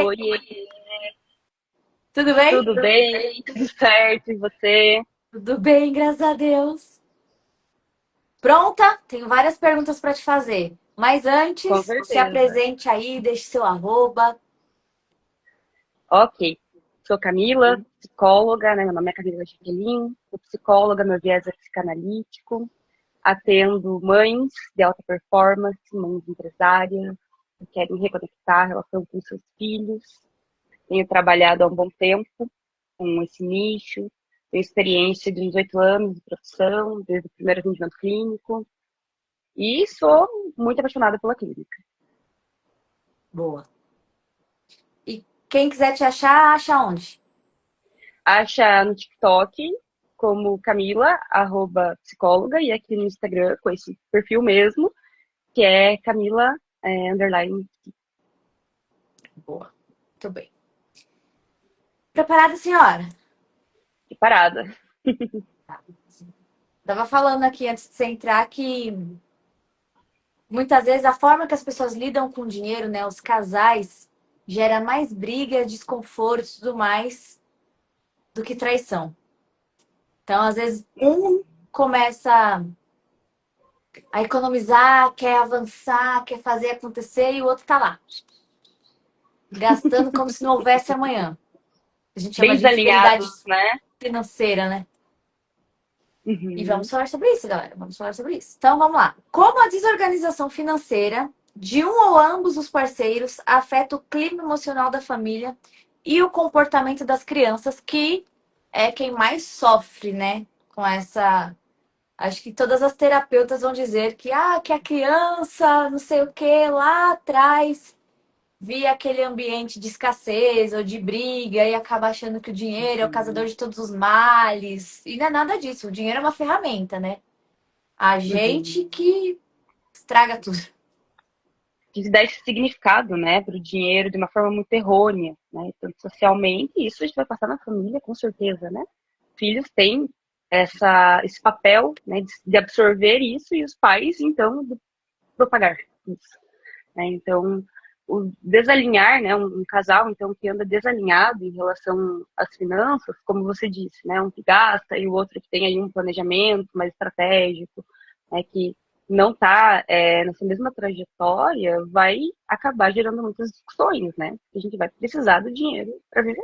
Oi, Tudo bem? tudo bem? Tudo certo? E você? Tudo bem, graças a Deus. Pronta? Tenho várias perguntas para te fazer. Mas Com antes, se certeza. apresente aí, deixe seu arroba. Ok. Sou Camila, psicóloga, né? Meu nome é Camila Chiquelin, sou psicóloga, meu viés é psicanalítico. Atendo mães de alta performance, mães empresárias, que querem reconectar a relação com seus filhos. Tenho trabalhado há um bom tempo com esse nicho. Tenho experiência de uns 8 anos de profissão, desde o primeiro atendimento clínico. E sou muito apaixonada pela clínica. Boa. E quem quiser te achar, acha onde? Acha no TikTok como Camila, psicóloga, e aqui no Instagram com esse perfil mesmo, que é Camila, underline. Boa. Muito bem. Preparada, senhora? Parada. Tava falando aqui antes de você entrar que muitas vezes a forma que as pessoas lidam com o dinheiro, né, os casais, gera mais briga, desconforto e tudo mais do que traição. Então, às vezes, um começa a economizar, quer avançar, quer fazer acontecer e o outro tá lá, gastando como se não houvesse amanhã. A gente chama Bem de infidelidade desalinhados, né? financeira, né? E Uhum. vamos falar sobre isso, galera. Vamos falar sobre isso. Então, vamos lá. Como a desorganização financeira de um ou ambos os parceiros afeta o clima emocional da família e o comportamento das crianças, que é quem mais sofre, né? Com essa. Acho que todas as terapeutas vão dizer que a criança, não sei o que, lá atrás, via aquele ambiente de escassez ou de briga e acaba achando que o dinheiro é o causador de todos os males. E não é nada disso. O dinheiro é uma ferramenta, né? A Uhum. gente que estraga tudo. Que dá esse significado, né, para o dinheiro de uma forma muito errônea, né? Tanto socialmente, isso a gente vai passar na família, com certeza, né? Filhos têm esse papel, né, de absorver isso e os pais, então, de propagar isso. Né? Então, o desalinhar, né, um casal então que anda desalinhado em relação às finanças, como você disse, né, um que gasta e o outro que tem aí um planejamento mais estratégico, né, que não está nessa mesma trajetória, vai acabar gerando muitas discussões, né? A gente vai precisar do dinheiro para viver,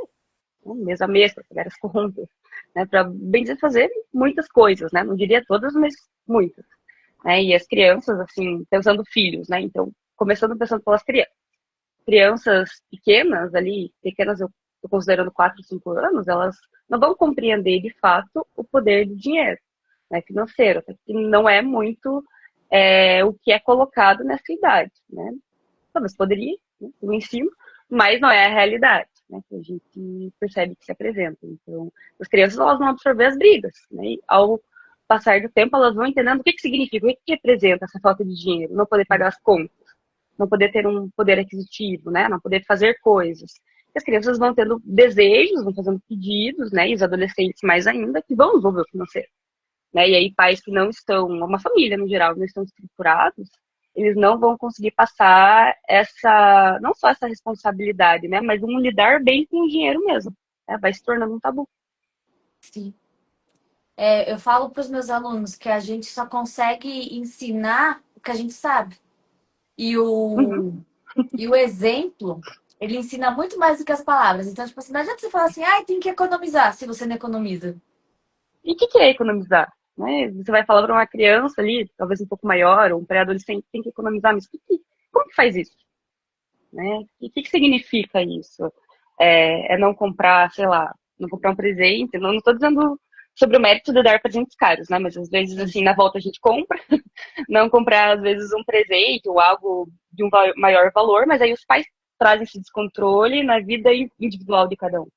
né? Mês a mês, para pagar as contas, né? Para, bem dizer, fazer muitas coisas, né? Não diria todas, mas muitas. Né? E as crianças, assim, pensando filhos, né? Então, começando pensando pelas crianças. Crianças pequenas ali, pequenas eu estou considerando 4, 5 anos, elas não vão compreender de fato o poder do dinheiro, né, financeiro, até que não é muito o que é colocado nessa idade, né? Talvez poderia, né, eu ensino, mas não é a realidade, né, que a gente percebe que se apresenta. Então, as crianças elas vão absorver as brigas, né, e ao passar do tempo elas vão entendendo o que significa, o que representa essa falta de dinheiro, não poder pagar as contas, não poder ter um poder aquisitivo, né? Não poder fazer coisas. E as crianças vão tendo desejos, vão fazendo pedidos, né? E os adolescentes mais ainda, que vão envolver o financeiro. Né? E aí pais que não estão, uma família no geral, não estão estruturados, eles não vão conseguir passar essa, não só essa responsabilidade, né? Mas um lidar bem com o dinheiro mesmo. Né? Vai se tornando um tabu. Sim. Eu falo para os meus alunos que a gente só consegue ensinar o que a gente sabe. E Uhum. e o exemplo, ele ensina muito mais do que as palavras. Então, tipo assim, não adianta você falar assim, ai, tem que economizar, se você não economiza. E o que é economizar? Né? Você vai falar para uma criança ali, talvez um pouco maior, ou um pré-adolescente, tem que economizar, mas como que faz isso? Né? E o que significa isso? É não comprar, sei lá, não comprar um presente. Não estou dizendo sobre o mérito de dar presentes caros, né? Mas às vezes, Sim. assim, na volta a gente compra. Não comprar, às vezes, um presente ou algo de um maior valor, mas aí os pais trazem esse descontrole na vida individual de cada um.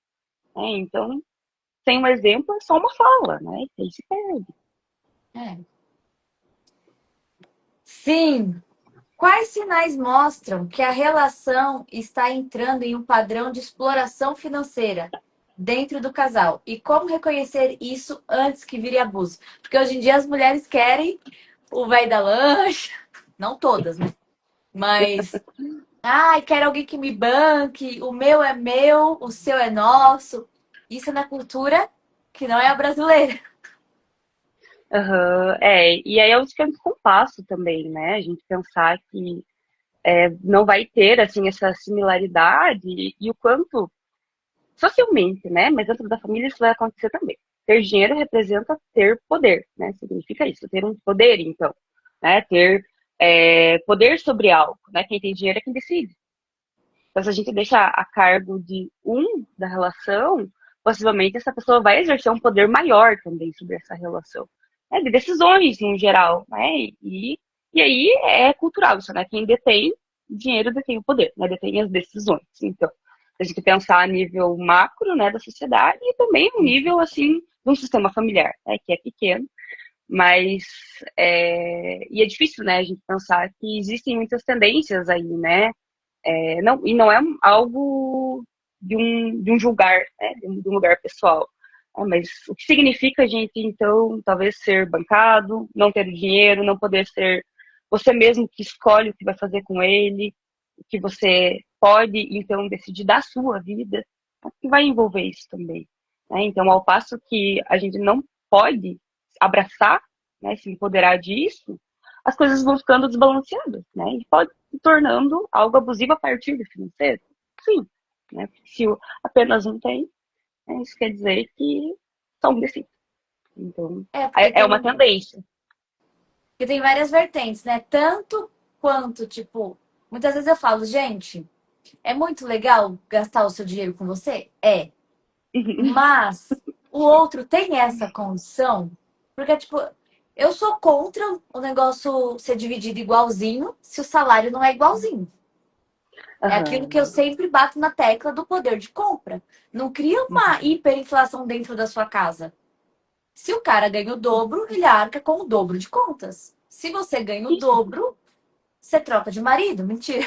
Né? Então, sem um exemplo, é só uma fala, né? E aí se perde. É. Sim. Quais sinais mostram que a relação está entrando em um padrão de exploração financeira dentro do casal? E como reconhecer isso antes que vire abuso? Porque hoje em dia as mulheres querem o velho da lancha, não todas, né? Mas Ai, quero alguém que me banque, o meu é meu, o seu é nosso. Isso é na cultura que não é a brasileira. Aham, e aí é o esquema do compasso também, né? A gente pensar que não vai ter, assim, essa similaridade e o quanto socialmente, né? Mas dentro da família isso vai acontecer também. Ter dinheiro representa ter poder, né? Significa isso, ter um poder, então, né? Ter poder sobre algo, né? Quem tem dinheiro é quem decide. Então, se a gente deixa a cargo de um da relação, possivelmente essa pessoa vai exercer um poder maior também sobre essa relação, né? De decisões, no geral, né? E aí é cultural isso, né? Quem detém dinheiro detém o poder, né? Detém as decisões. Então, a gente pensar a nível macro, né, da sociedade e também no nível, assim, de um sistema familiar, né, que é pequeno, mas e é difícil, né, a gente pensar que existem muitas tendências aí, né, não, e não é algo de um julgar, né, de um lugar pessoal. Mas o que significa a gente, então, talvez ser bancado, não ter dinheiro, não poder ser você mesmo que escolhe o que vai fazer com ele, o que você pode, então, decidir da sua vida, o que vai envolver isso também. Né? Então, ao passo que a gente não pode abraçar, né, se empoderar disso, as coisas vão ficando desbalanceadas, né? E pode se tornando algo abusivo a partir do financeiro. Sim, né? Porque se apenas um tem, né, isso quer dizer que só um decide. Então, É, é uma tendência. porque tem várias vertentes, né? Tanto quanto, tipo, muitas vezes eu falo, gente, é muito legal gastar o seu dinheiro com você? É. Mas o outro tem essa condição, porque, tipo, eu sou contra o negócio ser dividido igualzinho se o salário não é igualzinho. É aquilo que eu Aham. sempre bato na tecla do poder de compra. Não cria uma Uhum. hiperinflação dentro da sua casa. Se o cara ganha o dobro, ele arca com o dobro de contas. Se você ganha o Isso. dobro, você troca de marido. Mentira.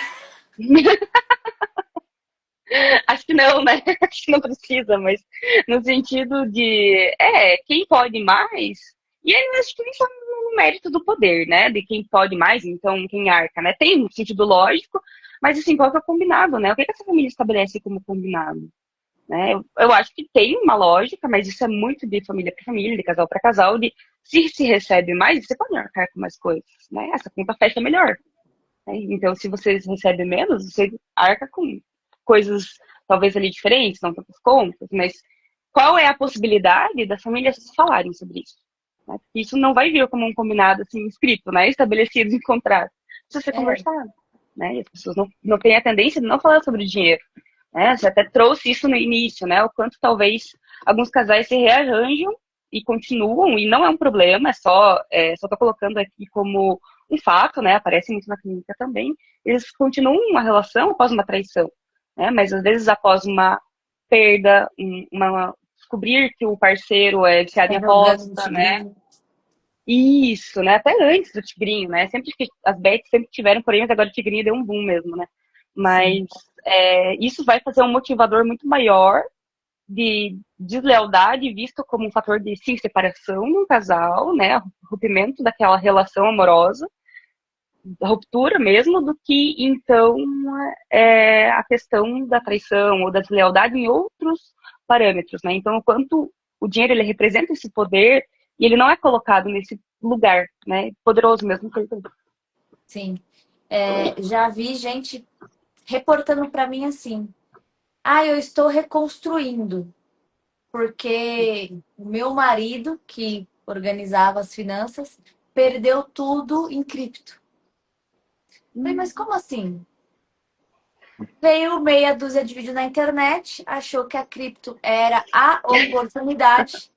Acho que não, né? Acho que não precisa, mas no sentido de, quem pode mais, e aí eu acho que nem só no mérito do poder, né? De quem pode mais, então quem arca, né? Tem um sentido lógico, mas assim, qual que é o combinado, né? O que essa família estabelece como combinado? Né? Eu acho que tem uma lógica, mas isso é muito de família para família, de casal para casal, de se recebe mais, você pode arcar com mais coisas, né? Essa conta fecha melhor. Né? Então, se você recebe menos, você arca com coisas talvez ali diferentes, não tantas contas, mas qual é a possibilidade das famílias falarem sobre isso? Né? Porque isso não vai vir como um combinado assim escrito, né? Estabelecido em contrato. Precisa ser É, conversado. Né? E as pessoas não têm a tendência de não falar sobre dinheiro. Né? Você até trouxe isso no início, né? O quanto talvez alguns casais se rearranjam e continuam, e não é um problema, só tô colocando aqui como um fato, né? Aparece muito na clínica também. Eles continuam uma relação após uma traição, né? Mas às vezes após uma perda, descobrir que o parceiro é viciado tá em jogando no aposta, né? tigrinho. Isso, né? Até antes do Tigrinho, né? Sempre que as bets sempre tiveram, porém, mas agora o Tigrinho deu um boom mesmo, né? Sim. Mas isso vai fazer um motivador muito maior de deslealdade visto como um fator de sim, separação de um casal, né? Rompimento daquela relação amorosa, ruptura mesmo, do que então a questão da traição ou da deslealdade em outros parâmetros, né? Então, o quanto o dinheiro ele representa esse poder e ele não é colocado nesse lugar, né? Poderoso mesmo que ele tem. Sim. É, já vi gente reportando para mim assim: ah, eu estou reconstruindo, porque o meu marido, que organizava as finanças, perdeu tudo em cripto. Falei, mas como assim? Veio meia dúzia de vídeo na internet, achou que a cripto era a oportunidade.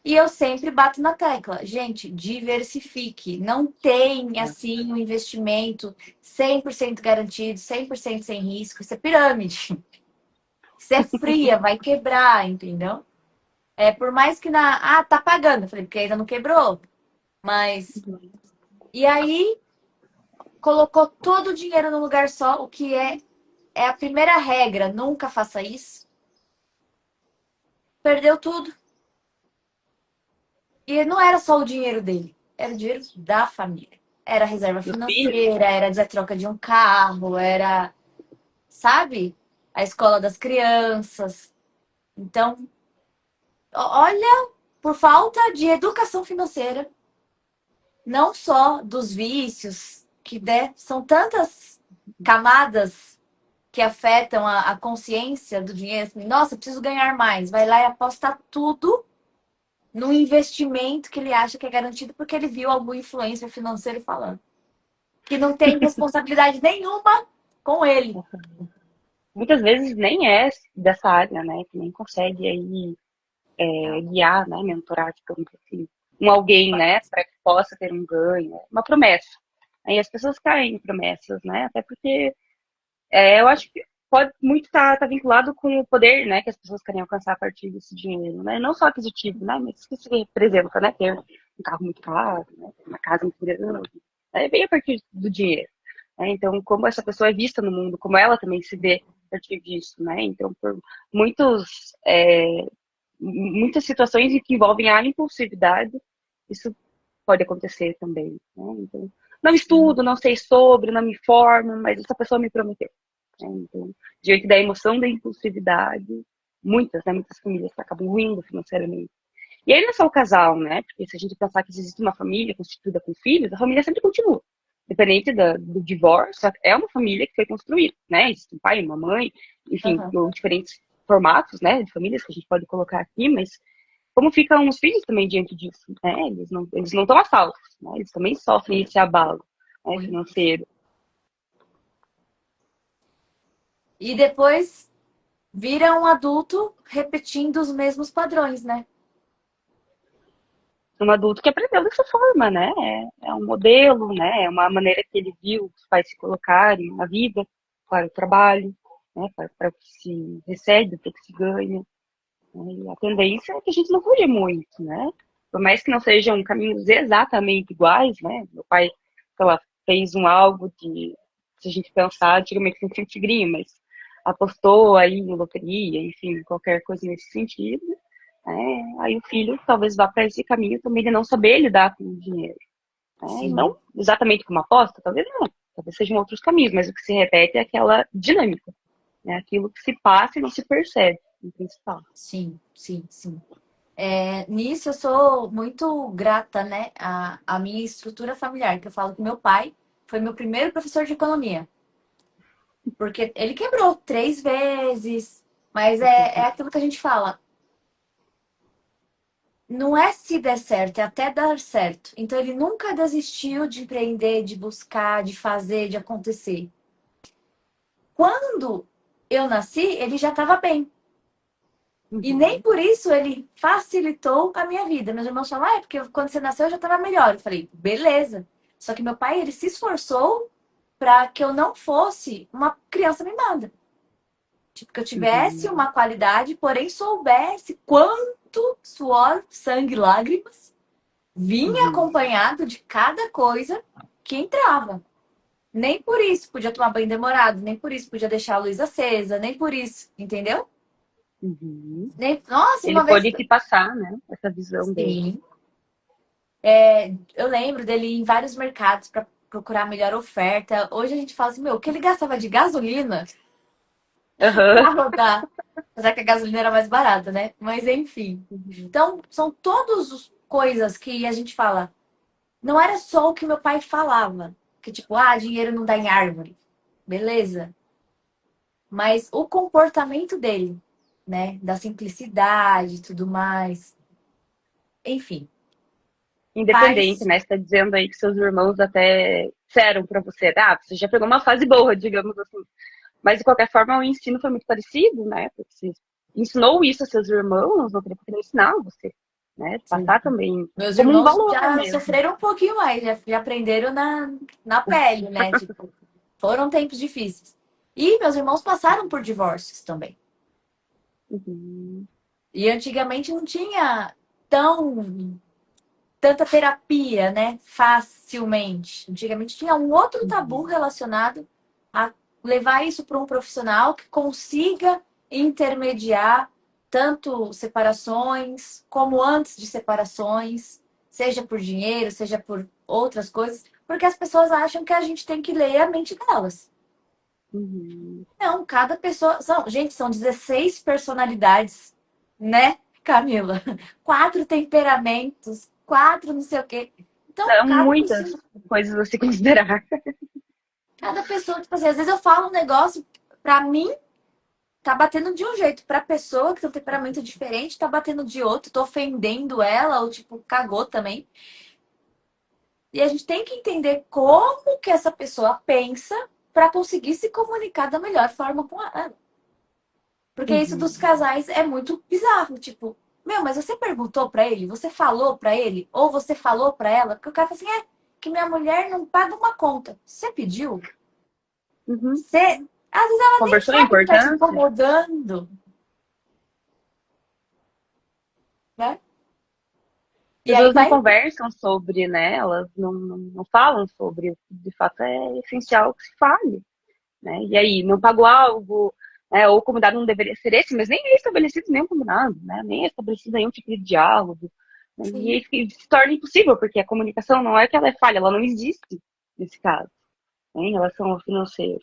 E eu sempre bato na tecla. Gente, diversifique. Não tem, assim, um investimento 100% garantido, 100% sem risco. Isso é pirâmide. Isso é fria, vai quebrar, entendeu? É, por mais que na... Ah, tá pagando. Eu falei, porque ainda não quebrou. Mas... E aí, colocou todo o dinheiro num lugar só, o que é a primeira regra. Nunca faça isso. Perdeu tudo. E não era só o dinheiro dele, era o dinheiro da família. Era reserva Do filho, financeira, era a troca de um carro, era. sabe? A escola das crianças. Então, olha, por falta de educação financeira, não só dos vícios, que são tantas camadas que afetam a consciência do dinheiro. Assim, nossa, preciso ganhar mais. Vai lá e aposta tudo no investimento que ele acha que é garantido porque ele viu algum influencer financeiro falando. Que não tem responsabilidade nenhuma com ele. Muitas vezes nem é dessa área, né? Que nem consegue aí guiar, né? Mentorar, digamos assim, alguém, né? Para que possa ter um ganho, uma promessa. Aí as pessoas caem em promessas, né? Até porque eu acho que pode muito estar vinculado com o poder, né? Que as pessoas querem alcançar a partir desse dinheiro, né? Não só aquisitivo, né? Mas que se representa, né? Ter um carro muito caro, né? Uma casa muito grande. Bem a partir do dinheiro. Né? Então, como essa pessoa é vista no mundo, como ela também se vê a partir disso, né? Então, por muitos, muitas situações em que envolvem a impulsividade, isso pode acontecer também. Né? Então, não estudo, não sei sobre, não me formo, mas essa pessoa me prometeu. Né? Então, diante da emoção da impulsividade, muitas, né, muitas famílias acabam ruindo financeiramente. E aí não é só o casal, né? Porque se a gente pensar que existe uma família constituída com filhos, a família sempre continua. Independente do divórcio, é uma família que foi construída, né? Existe um pai, uma mãe, enfim, Uhum. ou diferentes formatos, né, de famílias que a gente pode colocar aqui, mas como ficam os filhos também diante disso, né? Eles não estão a salvo, né? Eles também sofrem esse abalo, né, financeiro. E depois vira um adulto repetindo os mesmos padrões, né? Um adulto que aprendeu dessa forma, né? É um modelo, né? É uma maneira que ele viu os pais se colocarem na vida, para o trabalho, né? Para o que se recebe, para o que se ganha. Né? E a tendência é que a gente não fuja muito, né? Por mais que não sejam caminhos exatamente iguais, né? Meu pai, sei lá, fez algo de, se a gente pensar, antigamente não tinha tigrinho, mas apostou aí em loteria, enfim, qualquer coisa nesse sentido. Aí o filho talvez vá para esse caminho também de não saber lidar com o dinheiro. Né? E Sim, não exatamente como aposta, talvez não. Talvez sejam outros caminhos, mas o que se repete é aquela dinâmica. Né? Aquilo que se passa e não se percebe, no principal. sim, sim, sim. Nisso eu sou muito grata, né, à minha estrutura familiar, que eu falo que meu pai foi meu primeiro professor de economia, porque ele quebrou 3 vezes, mas é aquilo que a gente fala, não é se der certo, é até dar certo. Então ele nunca desistiu de empreender, de buscar, de fazer, de acontecer. Quando eu nasci, ele já estava bem. E nem Uhum. por isso ele facilitou a minha vida. Meus irmãos falam, porque quando você nasceu eu já estava melhor. Eu falei, beleza. Só que meu pai, ele se esforçou para que eu não fosse uma criança mimada. Tipo, que eu tivesse Uhum. uma qualidade, porém soubesse quanto suor, sangue, lágrimas vinha Uhum. acompanhado de cada coisa que entrava. Nem por isso podia tomar banho demorado, nem por isso podia deixar a luz acesa, nem por isso, entendeu? Uhum. Nem... Nossa, Ele uma vez. pode te passar, né? Essa visão dele. Sim. Eu lembro dele ir em vários mercados para procurar a melhor oferta. Hoje a gente fala assim, meu, o que ele gastava de gasolina Aham. para rodar? Apesar que a gasolina era mais barata, né? Mas enfim. Uhum. Então, são todas as coisas que a gente fala. Não era só o que meu pai falava. Que tipo, dinheiro não dá em árvore. Beleza. Mas o comportamento dele, né? Da simplicidade e tudo mais. Enfim, Independente, faz. né? Você tá dizendo aí que seus irmãos até disseram pra você, você já pegou uma fase boa, digamos assim. Mas de qualquer forma, o ensino foi muito parecido, né? Porque você ensinou isso a seus irmãos, não teria por que não ensinar você, né? Sim. Passar também Meus como um irmãos valor já mesmo. sofreram um pouquinho mais, já aprenderam na pele, né? Tipo, foram tempos difíceis. E meus irmãos passaram por divórcios também. Uhum. E antigamente não tinha tão tanta terapia, né? Facilmente. Antigamente tinha um outro tabu Uhum. relacionado a levar isso para um profissional que consiga intermediar tanto separações como antes de separações, seja por dinheiro, seja por outras coisas, porque as pessoas acham que a gente tem que ler a mente delas. Uhum. Não, cada pessoa. Gente, são 16 personalidades, né, Camila? Quatro temperamentos, quatro não sei o quê. Então, São muitas coisas a se considerar. cada pessoa, tipo assim, às vezes eu falo um negócio, pra mim, tá batendo de um jeito. Pra pessoa que tem um temperamento diferente, tá batendo de outro, tô ofendendo ela, ou tipo, cagou também. E a gente tem que entender como que essa pessoa pensa pra conseguir se comunicar da melhor forma com ela. Porque isso dos Uhum. casais é muito bizarro. Tipo, meu, mas você perguntou pra ele? Você falou pra ele? Ou você falou pra ela? Porque o cara fala assim, que minha mulher não paga uma conta. Você pediu? Uhum. Você... Às vezes ela nem Conversou a sabe que tá te importância? incomodando, né? As E aí pessoas não vai... conversam sobre, né? Elas não falam sobre o que de fato é essencial que se fale, né? E aí, não pagou algo, né? Ou o combinado não deveria ser esse, mas nem é estabelecido nenhum combinado, né? Nem é estabelecido nenhum tipo de diálogo. Né? E Sim, aí se torna impossível, porque a comunicação não é que ela é falha, ela não existe nesse caso, né? Em relação ao financeiro.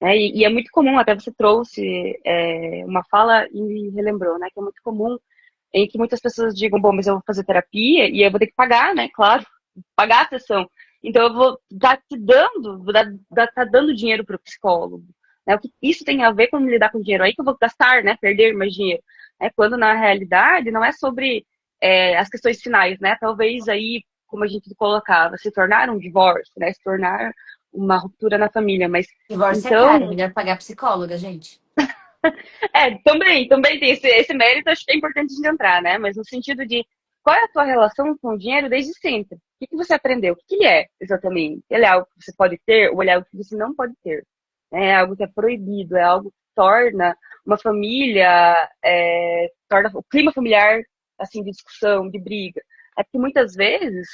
Né? E é muito comum, até você trouxe uma fala e me relembrou, né? Que é muito comum em que muitas pessoas digam, bom, mas eu vou fazer terapia e eu vou ter que pagar, né? Claro, pagar a sessão. Então eu vou estar te dando, tá dando dinheiro para o psicólogo. Né? O que isso tem a ver com lidar com dinheiro? Aí que eu vou gastar, né? Perder mais dinheiro. Quando na realidade não é sobre as questões finais, né? Talvez aí, como a gente colocava, se tornar um divórcio, né? Se tornar uma ruptura na família, mas divórcio é caro, é então melhor pagar psicóloga, gente. também tem esse mérito, acho que é importante de entrar, né? Mas no sentido de qual é a tua relação com o dinheiro desde sempre? O que você aprendeu? O que ele é exatamente? Ele é algo que você pode ter ou ele é algo que você não pode ter? É algo que é proibido, é algo que torna uma família, torna o clima familiar assim de discussão, de briga. É porque muitas vezes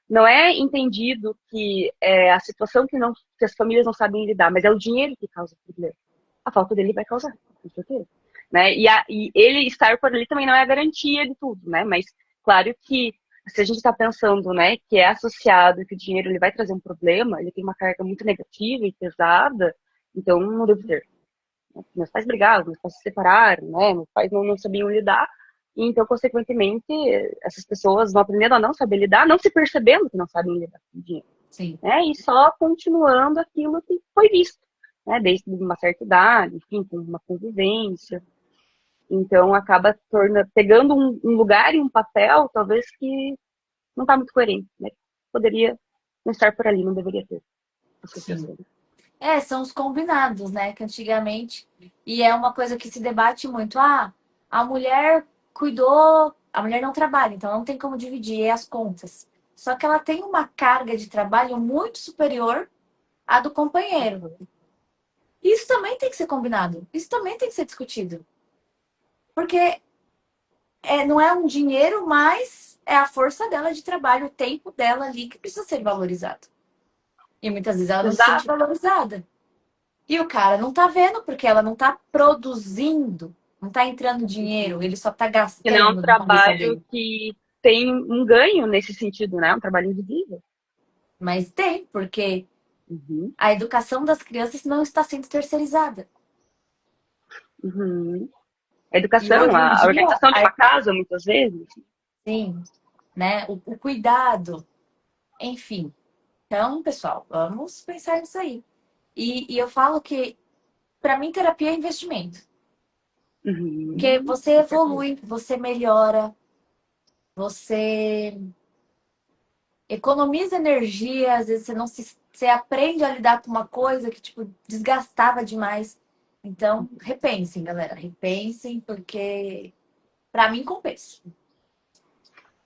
não é entendido que a situação que as famílias não sabem lidar, mas é o dinheiro que causa o problema. A falta dele vai causar, com certeza. Né? E ele estar por ali também não é a garantia de tudo, né? Mas claro que se a gente está pensando, né, que é associado que o dinheiro ele vai trazer um problema, ele tem uma carga muito negativa e pesada, então não devo ter. Né? Meus pais brigavam, meus pais se separaram, né? Meus pais não sabiam lidar, e então, consequentemente, essas pessoas vão aprendendo a não saber lidar, não se percebendo que não sabem lidar com o dinheiro, Sim, né? E só continuando aquilo que foi visto, né? Desde uma certa idade, enfim, com uma convivência. Então acaba pegando um lugar e um papel, talvez que não está muito coerente, né? Poderia não estar por ali, não deveria ter sim. associação. São os combinados, né? Que antigamente. E é uma coisa que se debate muito. Ah, a mulher cuidou. A mulher não trabalha, então não tem como dividir as contas. Só que ela tem uma carga de trabalho muito superior à do companheiro. Isso também tem que ser combinado. Isso também tem que ser discutido. Porque não é um dinheiro, mas é a força dela de trabalho, o tempo dela ali que precisa ser valorizado. E muitas vezes ela não se sente Exato. valorizada. E o cara não tá vendo porque ela não tá produzindo, não tá entrando dinheiro, ele só tá Que não é um gastando na cabeça trabalho dele. que tem um ganho nesse sentido, né? Um trabalho invisível. Mas tem, porque Uhum. a educação das crianças não está sendo terceirizada. Uhum. A E educação, hoje em a dia, organização de uma casa, muitas vezes. sim, né? O cuidado, enfim. Então, pessoal, vamos pensar nisso aí. E eu falo que, para mim, terapia é investimento. Porque Uhum. você Com certeza. evolui, você melhora, você economiza energia, às vezes você não se, você aprende a lidar com uma coisa que tipo desgastava demais. Então, repensem, galera, repensem porque para mim compensa.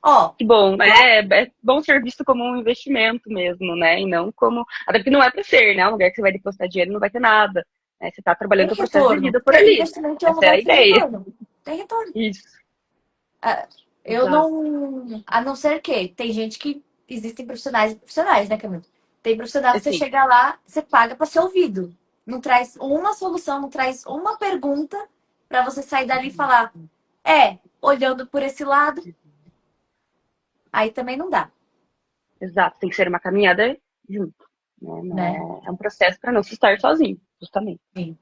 Ó, Que bom, é bom ser visto como um investimento mesmo, né? E não como. Até porque não é para ser, né? Um lugar que você vai depositar dinheiro não vai ter nada. Né? Você está trabalhando tem o processo de retorno. vida por ali. Investimento é um Essa é a lugar que tem ideia. retorno. Tem retorno. Isso, Ah, eu exato. não, a não ser que tem gente que existem profissionais e profissionais, né, Camila? Tem profissional que você Assim, chega lá, você paga para ser ouvido. Não traz uma solução, não traz uma pergunta para você sair dali e falar, olhando por esse lado, aí também não dá, exato. Tem que ser uma caminhada junto. Né? Não né? é um processo para não se estar sozinho. justamente. Sim.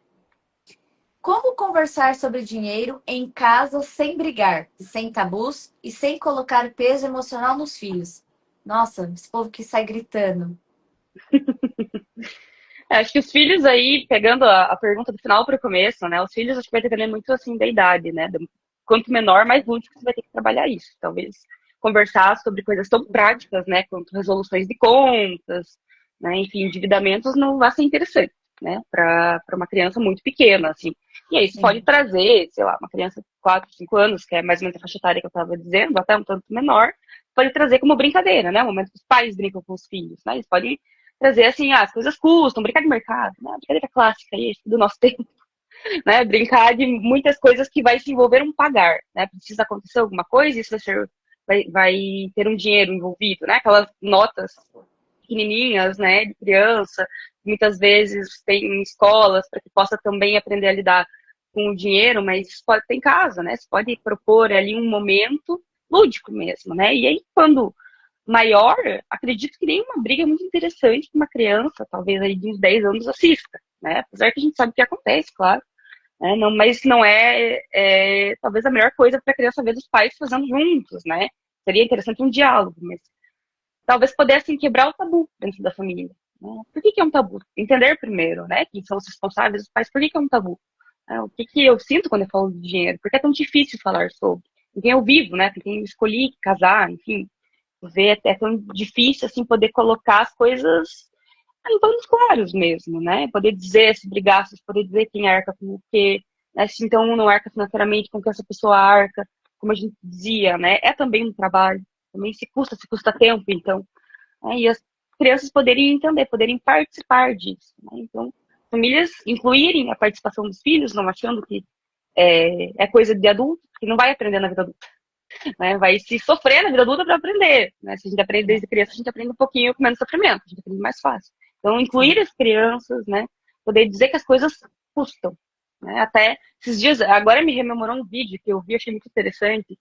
Como conversar sobre dinheiro em casa sem brigar, sem tabus e sem colocar peso emocional nos filhos? Nossa, esse povo que sai gritando. Acho que os filhos aí, pegando a pergunta do final para o começo, né? Os filhos acho que vai depender muito assim da idade, né? Quanto menor, mais lúdico você vai ter que trabalhar isso. Talvez conversar sobre coisas tão práticas, né? Quanto resoluções de contas, né? Enfim, endividamentos não vai ser interessante, né? Para uma criança muito pequena, assim. E aí você pode Sim. trazer, sei lá, uma criança de 4, 5 anos, que é mais ou menos a faixa etária que eu estava dizendo, até um tanto menor, pode trazer como brincadeira, né? O momento que os pais brincam com os filhos, né? Eles podem trazer assim, as coisas custam, brincar de mercado, né? Brincadeira clássica aí do nosso tempo, né? Brincar de muitas coisas que vai se envolver um pagar, né? Precisa acontecer alguma coisa, isso vai ter um dinheiro envolvido, né? Aquelas notas pequenininhas, né, de criança, muitas vezes tem escolas para que possa também aprender a lidar com o dinheiro, mas isso pode ter em casa, né? Você pode propor ali um momento lúdico mesmo, né? E aí, quando maior, acredito que nenhuma briga é muito interessante que uma criança, talvez aí de uns 10 anos, assista, né? Apesar que a gente sabe o que acontece, claro, né? Não, mas não talvez a melhor coisa para a criança ver os pais fazendo juntos, né? Seria interessante um diálogo, mas talvez pudessem quebrar o tabu dentro da família. Né? Por que é um tabu? Entender primeiro, né? Quem são os responsáveis, os pais, por que é um tabu? O que eu sinto quando eu falo de dinheiro? Por que é tão difícil falar sobre? Com quem eu vivo, né? Com quem eu escolhi casar, enfim, ver é tão difícil assim poder colocar as coisas em planos claros mesmo, né? Poder dizer se brigasse, poder dizer quem arca com o quê, né? Se então um não arca financeiramente, com que essa pessoa arca, como a gente dizia, né? É também um trabalho, também se custa tempo, então. Né? E as crianças poderem entender, poderem participar disso, né? Então, famílias incluírem a participação dos filhos, não achando que é coisa de adulto, que não vai aprender na vida adulta, né? Vai se sofrer na vida adulta para aprender, né? Se a gente aprende desde criança, a gente aprende um pouquinho com menos sofrimento, a gente aprende mais fácil. Então, incluir Sim. as crianças, né? Poder dizer que as coisas custam, né? Até esses dias, agora me rememorou um vídeo que eu vi, achei muito interessante,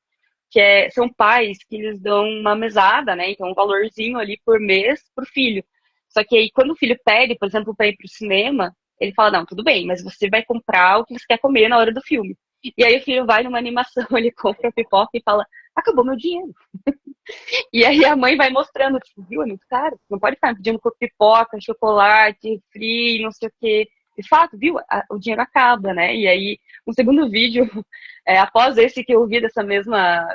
são pais que eles dão uma mesada, né? Então, um valorzinho ali por mês pro filho. Só que aí, quando o filho pede, por exemplo, para ir pro cinema, ele fala, não, tudo bem, mas você vai comprar o que você quer comer na hora do filme. E aí o filho vai numa animação, ele compra a pipoca e fala, acabou meu dinheiro. E aí a mãe vai mostrando, tipo, viu, é muito caro. Não pode ficar pedindo pipoca, chocolate, frio, não sei o quê. De fato, viu, o dinheiro acaba, né? E aí, um segundo vídeo, após esse que eu vi dessa mesma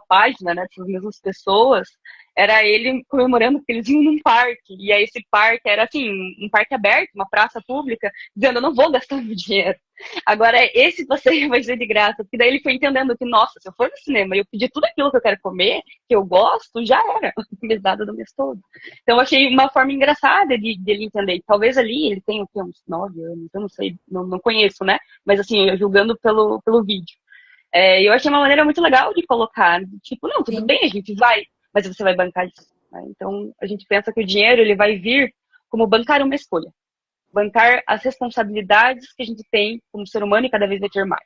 página, né, dessas mesmas pessoas, era ele comemorando que eles iam num parque. E aí esse parque era, assim, um parque aberto, uma praça pública, dizendo, eu não vou gastar meu dinheiro. Agora, esse passeio vai ser de graça. Porque daí ele foi entendendo que, nossa, se eu for no cinema e eu pedir tudo aquilo que eu quero comer, que eu gosto, já era. Mesada do mês todo. Então, eu achei uma forma engraçada de ele entender. Talvez ali ele tenha uns 9 anos, eu não sei, não conheço, né? Mas assim, eu julgando pelo vídeo. Eu achei uma maneira muito legal de colocar. Tipo, não, tudo Sim. bem, a gente vai, mas você vai bancar isso. Né? Então, a gente pensa que o dinheiro ele vai vir como bancar uma escolha. Bancar as responsabilidades que a gente tem como ser humano e cada vez vai ter mais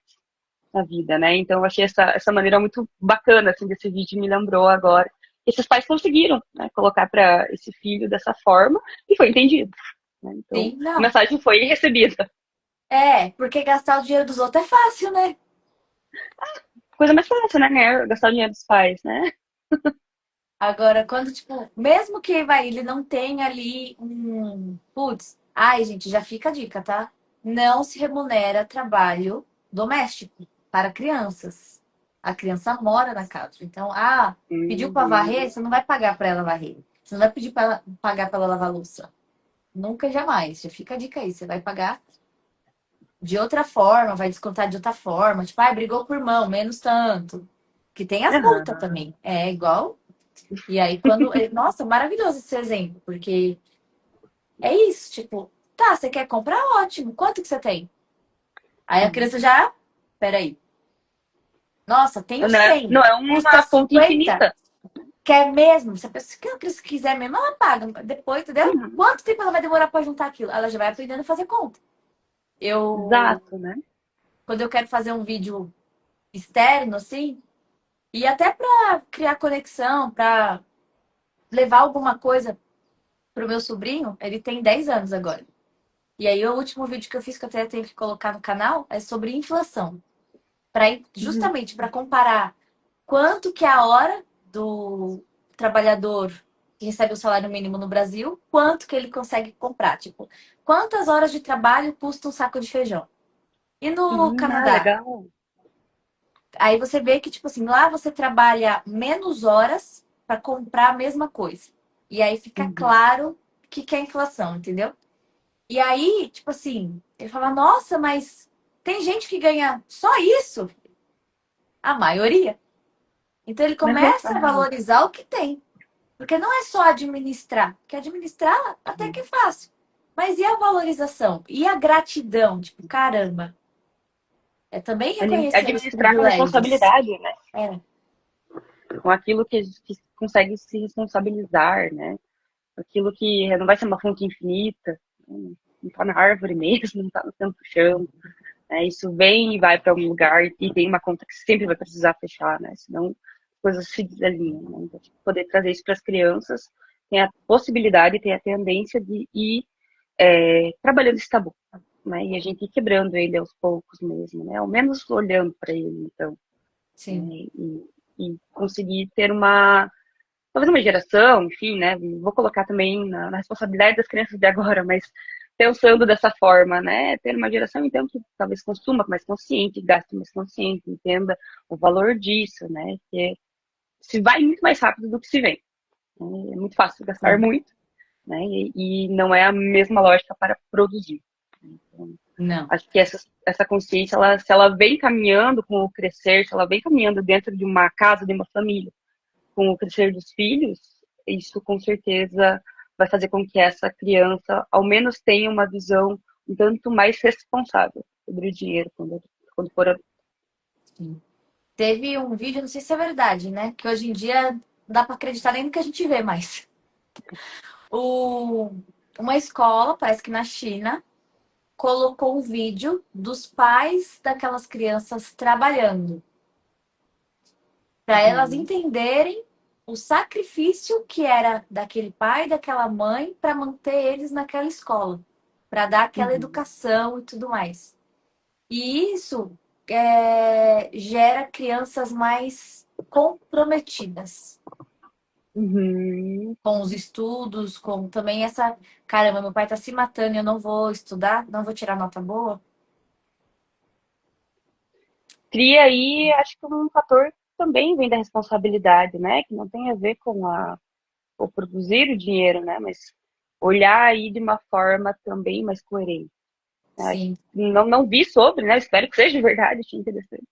na vida, né? Então eu achei essa maneira muito bacana, assim, desse vídeo me lembrou agora. Esses pais conseguiram, né, colocar para esse filho dessa forma e foi entendido. Né? Então Sim, a não. mensagem foi recebida. Porque gastar o dinheiro dos outros é fácil, né? Coisa mais fácil, né? Gastar o dinheiro dos pais, né? Agora, quando, tipo, mesmo que ele não tenha ali um. Putz, ai, gente, já fica a dica, tá? Não se remunera trabalho doméstico para crianças. A criança mora na casa. Então, pediu para varrer, Uhum. você não vai pagar para ela varrer. Você não vai pedir para ela pagar para ela lavar a louça. Nunca, jamais. Já fica a dica aí. Você vai pagar de outra forma, vai descontar de outra forma. Tipo, brigou por mão, menos tanto. Que tem as multas Uhum. também. É igual. E aí, quando. Nossa, maravilhoso esse exemplo, porque é isso, tipo, tá, você quer comprar? Ótimo. Quanto que você tem? Aí a criança já. Peraí. Nossa, tenho Não é, 100. não é Custa uma fonte 50. infinita. Quer mesmo? Se a criança quiser mesmo, ela paga. Depois, entendeu? Uhum. Quanto tempo ela vai demorar pra juntar aquilo? Ela já vai aprendendo a fazer conta. Eu. Exato, né? Quando eu quero fazer um vídeo externo, assim, e até pra criar conexão, pra levar alguma coisa pro meu sobrinho, ele tem 10 anos agora. E aí o último vídeo que eu fiz, que eu até tenho que colocar no canal, é sobre inflação. Uhum. Justamente para comparar quanto que é a hora do trabalhador que recebe o salário mínimo no Brasil, quanto que ele consegue comprar. Tipo, quantas horas de trabalho custa um saco de feijão? E no Ah, Canadá? legal. Aí você vê que, tipo assim, lá você trabalha menos horas para comprar a mesma coisa. E aí fica Uhum. claro o que é inflação, entendeu? E aí, tipo assim, ele fala, nossa, mas tem gente que ganha só isso? A maioria. Então ele começa a valorizar o que tem. Porque não é só administrar. Porque administrar até que é fácil. Mas e a valorização? E a gratidão? Tipo, caramba. É também reconhecer os Administrar com privilégios. responsabilidade, né? É, Com aquilo que consegue se responsabilizar, né? Aquilo que não vai ser uma fonte infinita, né? Não está na árvore mesmo, não está no centro do chão. Né? Isso vem e vai para um lugar e tem uma conta que sempre vai precisar fechar, né? Senão as coisas se desalinham. Né? Então, poder trazer isso para as crianças tem a possibilidade, tem a tendência de ir trabalhando esse tabu. Né? E a gente ir quebrando ele aos poucos mesmo, né? Ao menos olhando para ele, então. sim. Né? E conseguir ter talvez uma geração, enfim, né? Vou colocar também na responsabilidade das crianças de agora, mas pensando dessa forma, né? Ter uma geração, então, que talvez consuma mais consciente, gaste mais consciente, entenda o valor disso, né? Que se vai muito mais rápido do que se vem. Né? É muito fácil gastar Sim. muito, né? E não é a mesma lógica para produzir. Então, Não. acho que essa consciência, se ela vem caminhando com o crescer, se ela vem caminhando dentro de uma casa, de uma família, com o crescer dos filhos, isso com certeza vai fazer com que essa criança, ao menos, tenha uma visão um tanto mais responsável sobre o dinheiro quando for adulto. Sim. Teve um vídeo, não sei se é verdade, né? Que hoje em dia não dá para acreditar nem no que a gente vê mais. O... Uma escola, parece que na China, colocou um vídeo dos pais daquelas crianças trabalhando, para elas Uhum, entenderem o sacrifício que era daquele pai e daquela mãe para manter eles naquela escola, para dar aquela uhum, educação e tudo mais. E isso gera crianças mais comprometidas uhum. com os estudos, com também essa, caramba, meu pai tá se matando, eu não vou estudar, não vou tirar nota boa. Cria aí, acho que um fator que também vem da responsabilidade, né? Que não tem a ver com o produzir o dinheiro, né? Mas olhar aí de uma forma também mais coerente. Né? Sim. Não vi sobre, né? Espero que seja verdade, achei interessante.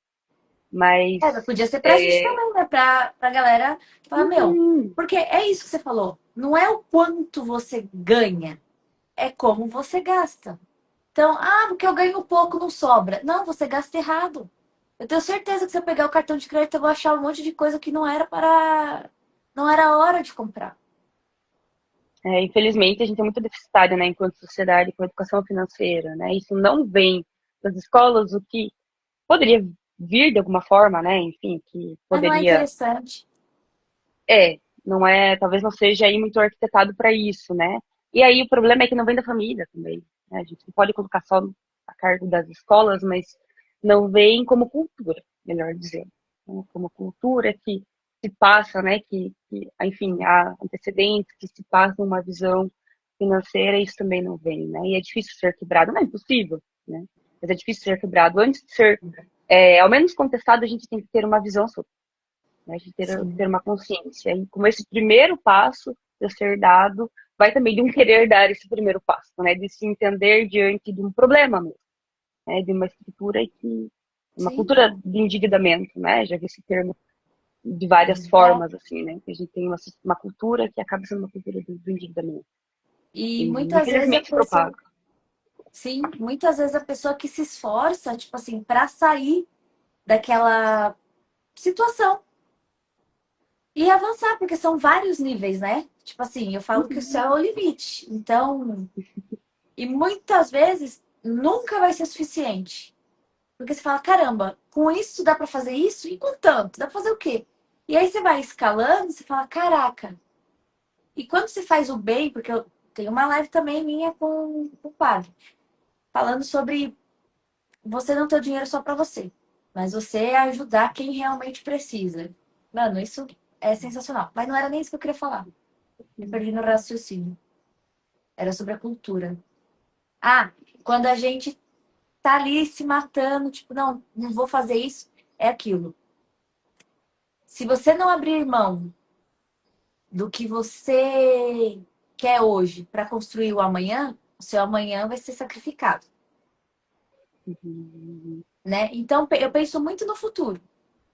Mas Mas podia ser pra gente também, né? Pra galera falar, meu, uhum, porque é isso que você falou. Não é o quanto você ganha, é como você gasta. Então, porque eu ganho pouco, não sobra. Não, você gasta errado. Eu tenho certeza que se eu pegar o cartão de crédito, eu vou achar um monte de coisa que não era para. Não era hora de comprar. infelizmente, a gente é muito deficitário, né, enquanto sociedade, com a educação financeira, né? Isso não vem das escolas, o que poderia vir de alguma forma, né? Enfim, que Mas não é poderia. interessante. É, não é, talvez não seja aí muito arquitetado para isso, né? E aí o problema é que não vem da família também, né? A gente não pode colocar só a cargo das escolas, mas não vem como cultura, melhor dizendo, né? Como cultura que se passa, né? Enfim, há antecedentes que se passam uma visão financeira, isso também não vem, né? E é difícil ser quebrado, não é impossível, né? Mas é difícil ser quebrado. Antes de ser, ao menos contestado, a gente tem que ter uma visão sobre, né, de ter Sim, uma consciência. E como esse primeiro passo a ser dado, vai também de um querer dar esse primeiro passo, né, de se entender diante de um problema mesmo, né, de uma estrutura uma sim. cultura de endividamento, né, já vi esse termo de várias É. formas, assim, né, que a gente tem uma cultura que acaba sendo uma cultura do endividamento. E E muitas vezes a infelizmente se pessoa. propaga. Sim, muitas vezes a pessoa que se esforça, tipo assim, para sair daquela situação e avançar, porque são vários níveis, né? Tipo assim, eu falo que o Uhum. céu é o limite. Então, e muitas vezes nunca vai ser suficiente. Porque você fala, caramba, com isso dá pra fazer isso? E com tanto? Dá pra fazer o quê? E aí você vai escalando, você fala, caraca. E quando você faz o bem, porque Tem uma live também minha com o padre, falando sobre você não ter o dinheiro só pra você, mas você ajudar quem realmente precisa. Mano, isso é sensacional. Mas não era nem isso que eu queria falar. Me perdi no raciocínio. Era sobre a cultura. Ah, quando a gente tá ali se matando, tipo, não, não vou fazer isso, é aquilo. Se você não abrir mão do que você quer hoje para construir o amanhã, o seu amanhã vai ser sacrificado, Uhum. né? Então, eu penso muito no futuro.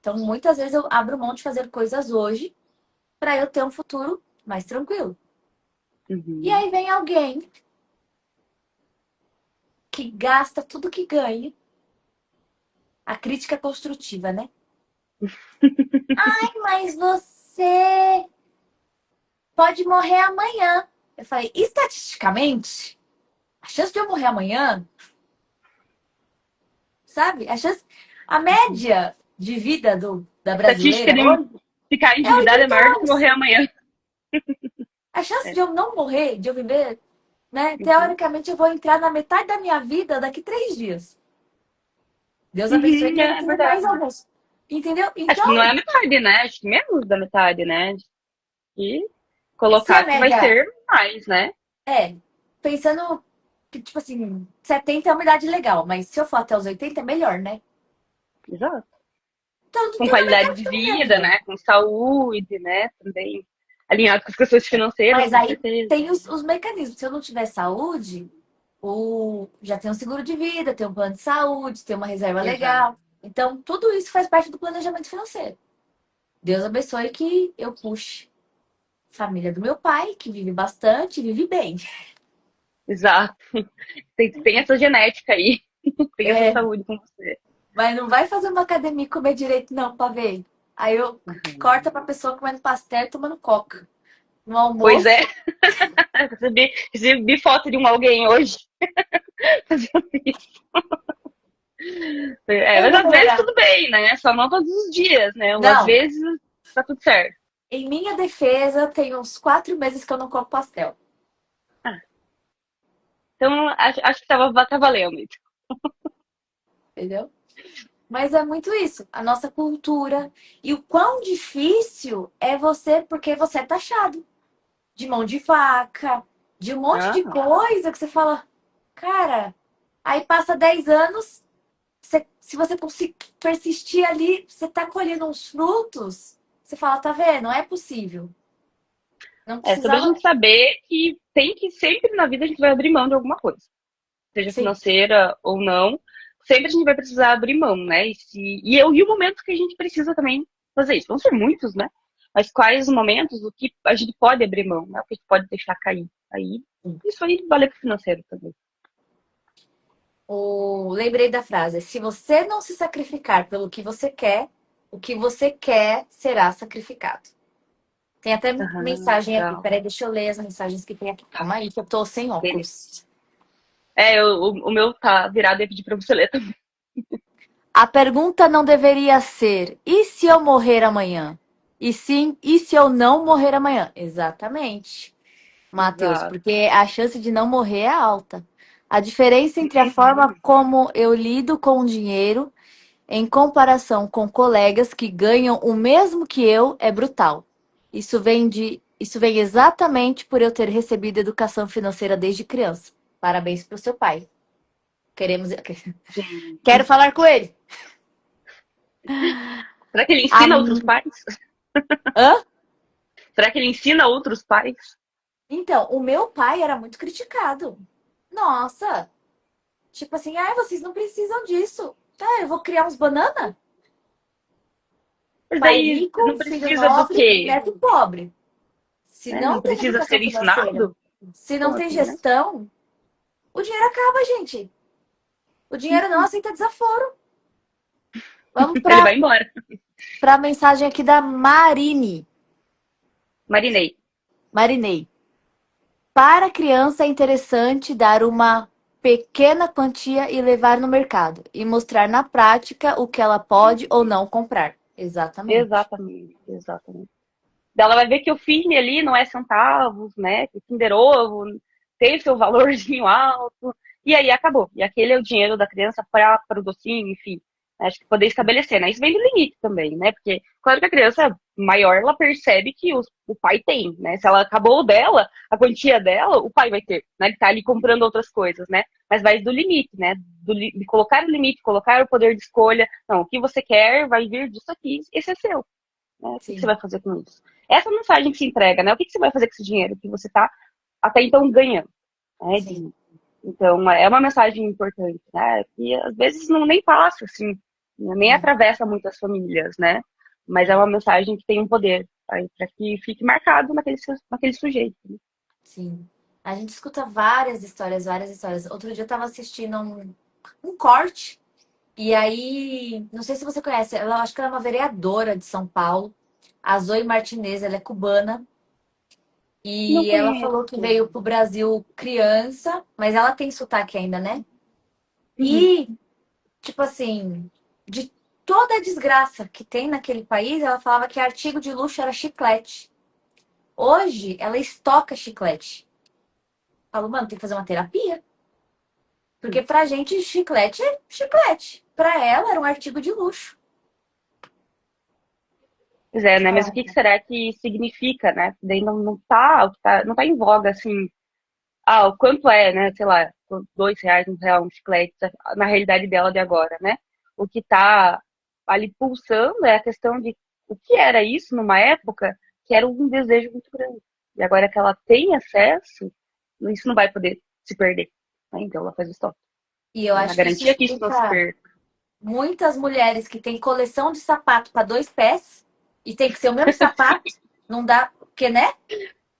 Então, muitas vezes eu abro mão de fazer coisas hoje para eu ter um futuro mais tranquilo. E Uhum. aí vem alguém que gasta tudo que ganha. A crítica é construtiva, né? Ai, mas você pode morrer amanhã. Eu falei, estatisticamente, a chance de eu morrer amanhã, sabe? A média de vida da A estatística brasileira de hoje ficar é endividado é 80 maior do que morrer anos. amanhã. A chance É. de eu não morrer, de eu viver, né? Uhum. Teoricamente, eu vou entrar na metade da minha vida daqui 3 dias. Deus abençoe Uhum, quem é viver mais verdade. alguns. Entendeu? Acho que não é Então, a metade, né? Acho que menos da metade, né? E se a colocar que vai média ser mais, né? é, pensando que, tipo assim, 70 é uma idade legal, mas se eu for até os 80 é melhor, né? Exato. Então, Com eu também qualidade quero de viver a minha vida, vida. né? Com saúde, né? Também alinhado com as questões financeiras, Mas com aí certeza. tem os mecanismos. Se eu não tiver saúde, já tem um seguro de vida, tem um plano de saúde, tem uma reserva Exato. legal. Então, tudo isso faz parte do planejamento financeiro. Deus abençoe que eu puxe a família do meu pai, que vive bastante, vive bem. Exato. Tem essa genética aí. Tem essa É, saúde com você. mas não vai fazer uma academia e comer direito, não, pra ver. Aí eu corta pra pessoa comendo pastel e tomando coca. No Pois é. almoço, Recebi foto de alguém hoje fazendo isso. É, eu mas vou às vezes melhorar. tudo bem, né? Só não todos os dias, né? Às Não, vezes tá tudo certo. em minha defesa, tem uns 4 meses que eu não como pastel. Ah, então acho que tá valendo isso. Entendeu? Mas é muito isso, a nossa cultura. E o quão difícil é você, porque você é taxado de mão de vaca, de um monte de Ah, coisa que você fala, cara, aí passa 10 anos, se você conseguir persistir ali, você tá colhendo uns frutos, você fala, tá vendo? Não é possível. Não é sobre a precisava. gente saber que tem que sempre na vida a gente vai abrir mão de alguma coisa, seja Sim, financeira ou não. Sempre a gente vai precisar abrir mão, né? E o momento que a gente precisa também fazer isso. Vão ser muitos, né? Mas quais os momentos, o que a gente pode abrir mão, né? O que a gente pode deixar cair. Aí, isso aí vale pro financeiro também. lembrei da frase: se você não se sacrificar pelo que você quer, o que você quer será sacrificado. Tem até Aham, mensagem aqui. legal. Peraí, deixa eu ler as mensagens que tem aqui. Calma aí, que eu tô sem Beleza. óculos. O meu tá virado e pedir pra você ler também. A pergunta não deveria ser: e se eu morrer amanhã? E sim, e se eu não morrer amanhã? Exatamente, Matheus, Exato. porque a chance de não morrer é alta. A diferença entre a forma como eu lido com o dinheiro em comparação com colegas que ganham o mesmo que eu é brutal. Isso vem exatamente por eu ter recebido educação financeira desde criança. Parabéns para o seu pai. Queremos, Sim. quero falar com ele. Será que ele A... ensina outros pais? Hã? Será que ele ensina outros pais? Então, o meu pai era muito criticado. Nossa, tipo assim, ai, vocês não precisam disso. Tá, eu vou criar uns banana? Mas Pai daí rico, não filho precisa do nobre, quê? neto pobre. Se Né? Não não tem precisa educação ser financeira, ensinado? se não Como tem assim, né? gestão, o dinheiro acaba, gente. O dinheiro não aceita desaforo. Vamos Ele para vai embora. a mensagem aqui da Marine. Marinei. Marinei. Para a criança é interessante dar uma pequena quantia e levar no mercado e mostrar na prática o que ela pode ou não comprar. Exatamente. Exatamente, exatamente. Daí ela vai ver que o fim ali não é centavos, né? Que Kinder Ovo, teve seu valorzinho alto, e aí acabou. E aquele é o dinheiro da criança para o docinho, enfim. Acho que poder estabelecer, né? Isso vem do limite também, né? Porque, claro que a criança maior, ela percebe que o pai tem, né? Se ela acabou o dela, a quantia dela, o pai vai ter, né? Ele tá ali comprando outras coisas, né? Mas vai do limite, né? De colocar o limite, colocar o poder de escolha. Não, o que você quer vai vir disso aqui, esse é seu. Né? O que você Sim, vai fazer com isso? Essa mensagem que se entrega, né? O que você vai fazer com esse dinheiro que você tá até então ganhando? Né? sim, Então, é uma mensagem importante, né? Que às vezes não nem passa, assim, né? Nem é, atravessa muitas famílias, né? Mas é uma mensagem que tem um poder para que fique marcado naquele sujeito. Né? sim. A gente escuta várias histórias, várias histórias. Outro dia eu tava assistindo um corte, e aí, não sei se você conhece, ela acho que ela é uma vereadora de São Paulo, a Zoe Martinez, ela é cubana, Não e ela conheço. falou que veio pro Brasil criança, mas ela tem sotaque ainda, né? Uhum. E, tipo assim, de toda a desgraça que tem naquele país, ela falava que artigo de luxo era chiclete. Hoje, ela estoca chiclete. Falou, mano, tem que fazer uma terapia. Porque pra gente, chiclete é chiclete. Pra ela, era um artigo de luxo. Pois é, Você né? Mas o fala, que que será que significa, né? Daí não tá em voga, assim, o quanto é, né? Sei lá, R$ 2, R$ 1, um chiclete, na realidade dela de agora, né? O que tá ali pulsando é a questão de o que era isso numa época que era um desejo muito grande. E agora que ela tem acesso, isso não vai poder se perder. Né? Então ela faz o stop. e eu A acho que isso garantia é que isso não se explica perca. muitas mulheres que têm coleção de sapato para dois pés e tem que ser o mesmo sapato. Não dá, porque, né?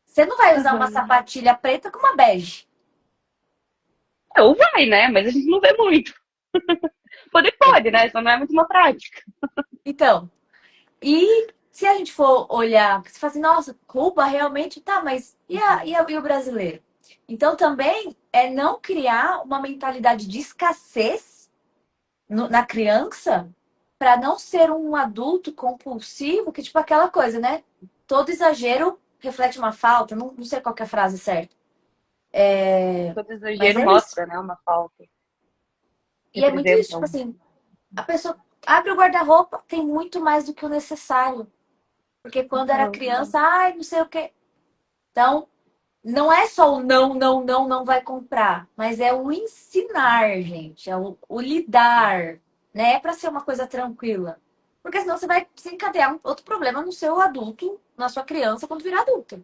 Você não vai usar uma Uhum. sapatilha preta com uma bege. Ou vai, né? Mas a gente não vê muito. Poder pode, né? Só não é muito uma prática. Então, e se a gente for olhar, você fala assim, nossa, Cuba realmente tá, mas e o brasileiro? Então também é não criar uma mentalidade de escassez na criança para não ser um adulto compulsivo, que tipo aquela coisa, né? Todo exagero reflete uma falta, não sei qual que é a frase certa. Todo Mas exagero é isso. mostra, né? Uma falta. E é muito isso, Representa tipo um. assim, a pessoa abre o guarda-roupa, tem muito mais do que o necessário. Porque quando era Uhum. criança, ai, não sei o quê. Então, não é só o não, não, não, não vai comprar, mas é o ensinar, gente, é o lidar, né? É para ser uma coisa tranquila. Porque senão você vai desencadear um outro problema no seu adulto, na sua criança, quando virar adulta.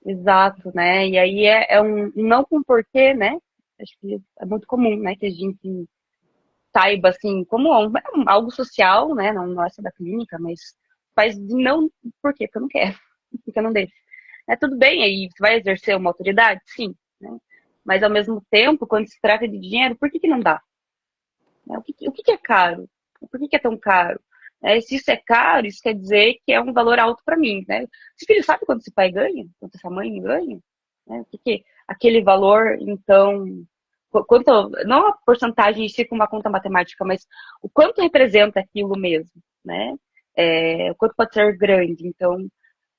Exato, né? E aí é um não com porquê, né? Acho que é muito comum, né? Que a gente saiba, assim, como algo social, né? Não é só da clínica, mas faz de não por quê? Porque eu não quero, porque eu não deixo. É tudo bem, aí você vai exercer uma autoridade? Sim, né? Mas ao mesmo tempo, quando se trata de dinheiro, por que que não dá? Né? O que que é caro? Por que que é tão caro? Se isso é caro, isso quer dizer que é um valor alto para mim, né? Esse filho sabe quanto esse pai ganha? Quanto essa mãe ganha? Né? O que que aquele valor, então, quanto, não a porcentagem em si com uma conta matemática, mas o quanto representa aquilo mesmo, né? O quanto pode ser grande. Então,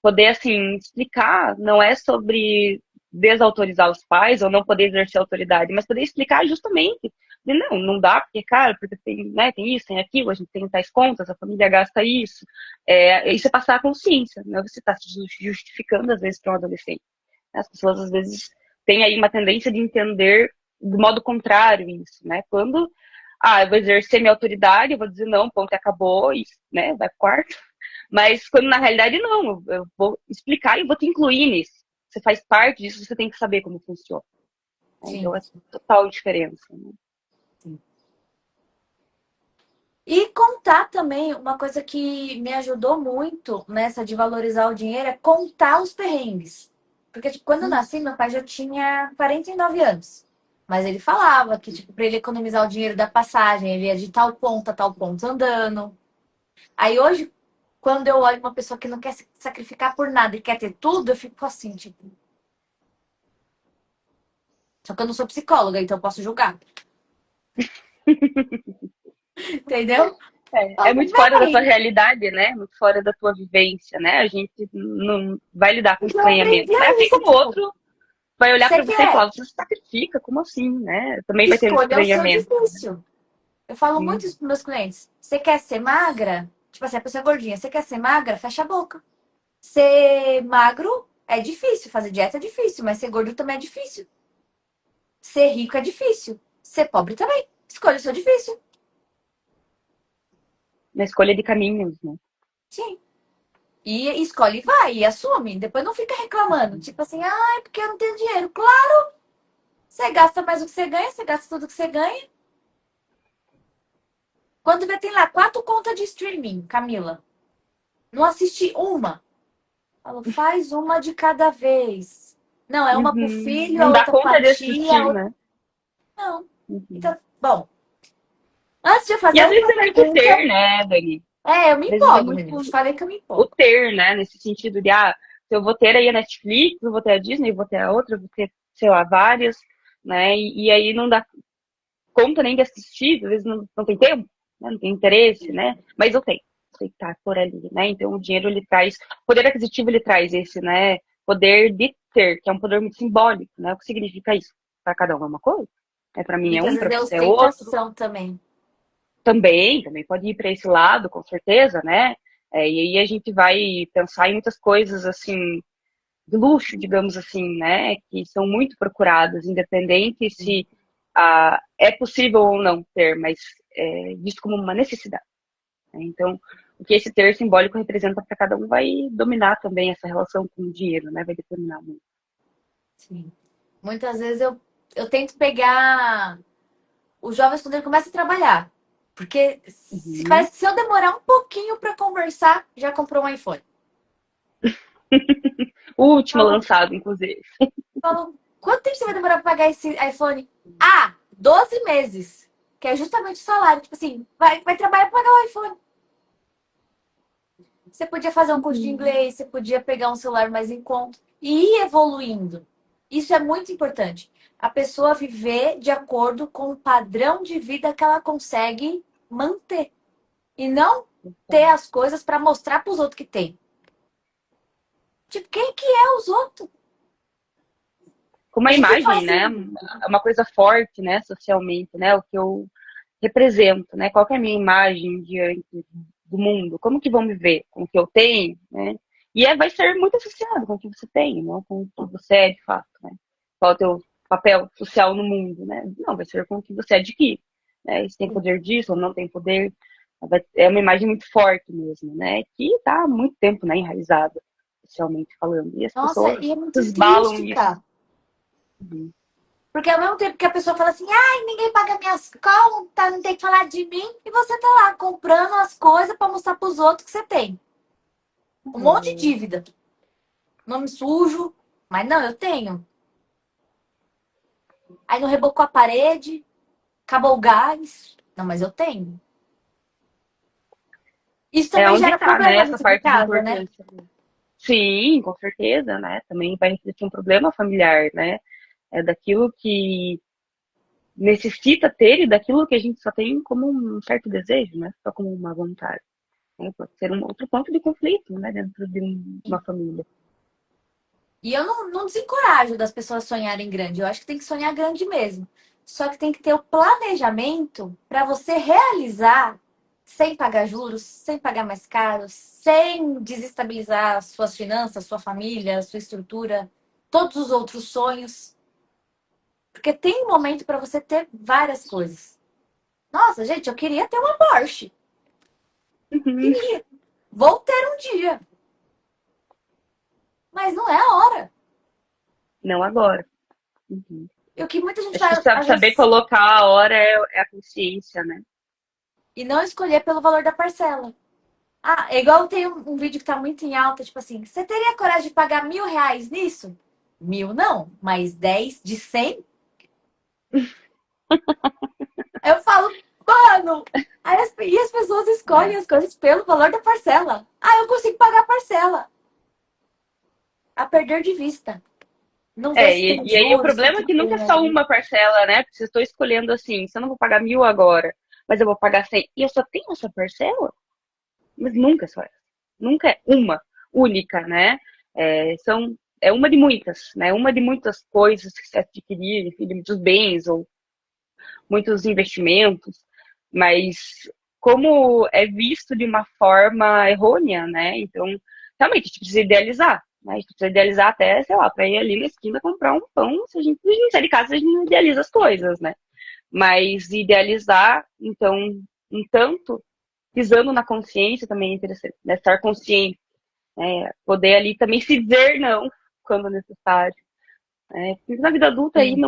poder, assim, explicar não é sobre desautorizar os pais ou não poder exercer autoridade, mas poder explicar justamente não dá, porque, cara, porque tem, né, tem isso, tem aquilo, a gente tem tais contas, a família gasta isso. Isso é passar a consciência, né? Você está se justificando, às vezes, para um adolescente. As pessoas, às vezes, têm aí uma tendência de entender do modo contrário isso, né? Quando, eu vou exercer minha autoridade, eu vou dizer não, ponto, acabou, e, né, vai pro quarto. Mas quando na realidade não, eu vou explicar e vou te incluir nisso. Você faz parte disso, você tem que saber como funciona. Né? Então Sim, é total diferença. Né? sim. E contar também, uma coisa que me ajudou muito nessa de valorizar o dinheiro é contar os perrengues. Porque, tipo, quando eu nasci, meu pai já tinha 49 anos. Mas ele falava que, tipo, pra ele economizar o dinheiro da passagem, ele ia de tal ponto a tal ponto andando. Aí hoje, quando eu olho uma pessoa que não quer se sacrificar por nada e quer ter tudo, eu fico assim, tipo. Só que eu não sou psicóloga, então eu posso julgar. Entendeu? É Falo, muito fora da tua véi, realidade, né? Muito fora da tua vivência, né? A gente não vai lidar com eu estranhamento, aprendi né? a Assim isso, como o tipo. outro vai olhar Você pra você e quer? falar, você se sacrifica, como assim, né? Também vai ter um Escolha o seu estranhamento. difícil. Eu falo muito Uhum. isso para meus clientes. Você quer ser magra? Tipo assim, a pessoa é gordinha. Você quer ser magra? Fecha a boca. Ser magro é difícil. Fazer dieta é difícil, mas ser gordo também é difícil. Ser rico é difícil. Ser pobre também. Escolha o seu difícil. Na escolha de caminhos, né? Sim. E escolhe e vai, e assume. Depois não fica reclamando. Tipo assim, ai, porque eu não tenho dinheiro. Claro, você gasta mais do que você gasta tudo que você ganha. Quando vê, tem lá 4 contas de streaming, Camila. Não assisti uma. Falo, faz uma de cada vez. Não, é uma pro Uhum. filho, a Não dá outra pra conta de tia, a assistir, outra... né? Não. Uhum. Então, bom, antes de eu E fazer a às vezes última é muito ter, pergunta, né, Dani? eu me Às vezes é empolgo, muito menino. Te falei que eu me o empolgo. ter, né? Nesse sentido de, se eu vou ter aí a Netflix, eu vou ter a Disney, eu vou ter a outra, eu vou ter, sei lá, várias, né? E aí não dá conta nem de assistir, às vezes não tem tempo, né? Não tem interesse, né? Mas eu tenho, sei que tá por ali, né? Então o dinheiro ele traz, o poder aquisitivo ele traz esse, né? Poder de ter, que é um poder muito simbólico, né? O que significa isso? Para cada um é uma coisa, para mim é Muitas um, vezes para é você é outro. ostentação também. Também pode ir para esse lado, com certeza, né? E aí a gente vai pensar em muitas coisas assim de luxo, digamos assim, né? Que são muito procuradas, independente se é possível ou não ter, mas visto como uma necessidade, né? Então, o que esse ter simbólico representa para cada um vai dominar também essa relação com o dinheiro, né? Vai determinar muito. Sim. Muitas vezes eu tento pegar os jovens quando ele começa a trabalhar. Porque Uhum. parece que se eu demorar um pouquinho para conversar, já comprou um iPhone. O último Falo, lançado, inclusive. quanto tempo você vai demorar para pagar esse iPhone? 12 meses. Que é justamente o salário. Tipo assim, vai trabalhar para pagar o iPhone. Você podia fazer um curso de Uhum. inglês, você podia pegar um celular mais em conta e ir evoluindo. Isso é muito importante. A pessoa viver de acordo com o padrão de vida que ela consegue manter. E não ter as coisas para mostrar para os outros que tem. Tipo, quem que é os outros? Com A uma gente imagem, faz né? assim. É uma coisa forte, né? Socialmente, né? O que eu represento, né? Qual que é a minha imagem diante do mundo? Como que vão me ver com o que eu tenho, né? E vai ser muito associado com o que você tem, não com o que você é de fato, né? Qual é o teu papel social no mundo, né? Não, vai ser com o que você adquire, né? Se tem poder disso ou não tem poder. É uma imagem muito forte mesmo, né? Que está há muito tempo, né, enraizada, socialmente falando. E as Nossa, pessoas e é muito resbalam triste, isso. cara. Uhum. Porque ao mesmo tempo que a pessoa fala assim, ai, ninguém paga minhas contas, não tem que falar de mim, e você tá lá comprando as coisas para mostrar pros outros que você tem. Um monte de Uhum. dívida. Nome sujo, mas não, eu tenho. Aí não rebocou a parede, acabou o gás. Não, mas eu tenho. Isso É também onde gera está, né, problema essa dentro de parte de casa, né? importância. Sim, com certeza, né? Também vai refletir um problema familiar, né? É daquilo que necessita ter e daquilo que a gente só tem como um certo desejo, né? Só como uma vontade, né? Pode ser um outro ponto de conflito, né? Dentro de uma família. E eu não desencorajo das pessoas sonharem grande. Eu acho que tem que sonhar grande mesmo. Só que tem que ter o planejamento para você realizar sem pagar juros, sem pagar mais caro, sem desestabilizar suas finanças, sua família, sua estrutura, todos os outros sonhos. Porque tem um momento para você ter várias coisas. Nossa, gente, eu queria ter uma Porsche. Uhum. Queria. Vou ter um dia. Mas não é a hora. Não agora. Uhum. E o que muita gente Acho que faz, às saber vezes, colocar a hora é a consciência, né? e não escolher pelo valor da parcela. É igual tem um vídeo que tá muito em alta, tipo assim, você teria coragem de pagar R$ 1.000 nisso? 1.000 não, mas 10 de 100? Aí eu falo, mano, e as pessoas escolhem É. as coisas pelo valor da parcela. Eu consigo pagar a parcela. A perder de vista. Não vê se tem E aí o juros, se problema é tem que nunca é só ali. uma parcela, né? Porque se eu estou escolhendo assim, se eu não vou pagar 1.000 agora, mas eu vou pagar 100, e eu só tenho essa parcela, mas nunca é só essa. Nunca é uma única, né? É, são, é uma de muitas, né? Uma de muitas coisas que se adquirir, enfim, de muitos bens ou muitos investimentos, mas como é visto de uma forma errônea, né? Então, realmente, a gente precisa idealizar, né? A gente precisa idealizar até, sei lá, para ir ali na esquina comprar um pão, se a gente não sai de casa, a gente não idealiza as coisas, né? Mas idealizar, então, um tanto, pisando na consciência também é interessante, né? Estar consciente, né? Poder ali também se dizer não quando necessário. Porque na vida adulta aí, Sim.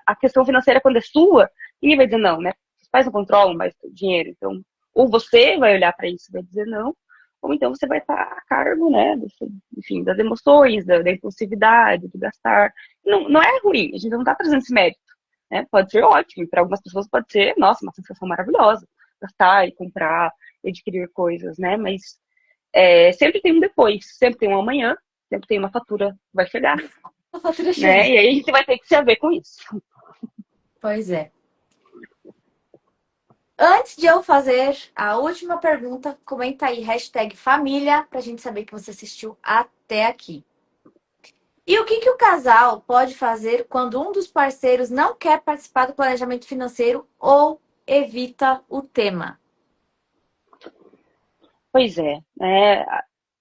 a questão financeira, quando é sua, ninguém vai dizer não, né? Os pais não controlam mais o dinheiro. Então, ou você vai olhar para isso e vai dizer não, ou então você vai estar a cargo, né? Enfim, das emoções, da impulsividade, do gastar. Não, não é ruim, a gente não está trazendo esse mérito. Né? Pode ser ótimo, para algumas pessoas pode ser, nossa, uma sensação maravilhosa. Gastar e comprar e adquirir coisas, né? Mas sempre tem um depois, sempre tem um amanhã, sempre tem uma fatura que vai chegar, A fatura chega. né? E aí a gente vai ter que se haver com isso. Pois é. Antes de eu fazer a última pergunta, comenta aí, #família, pra gente saber que você assistiu até aqui. E o que o casal pode fazer quando um dos parceiros não quer participar do planejamento financeiro ou evita o tema? Pois é, né?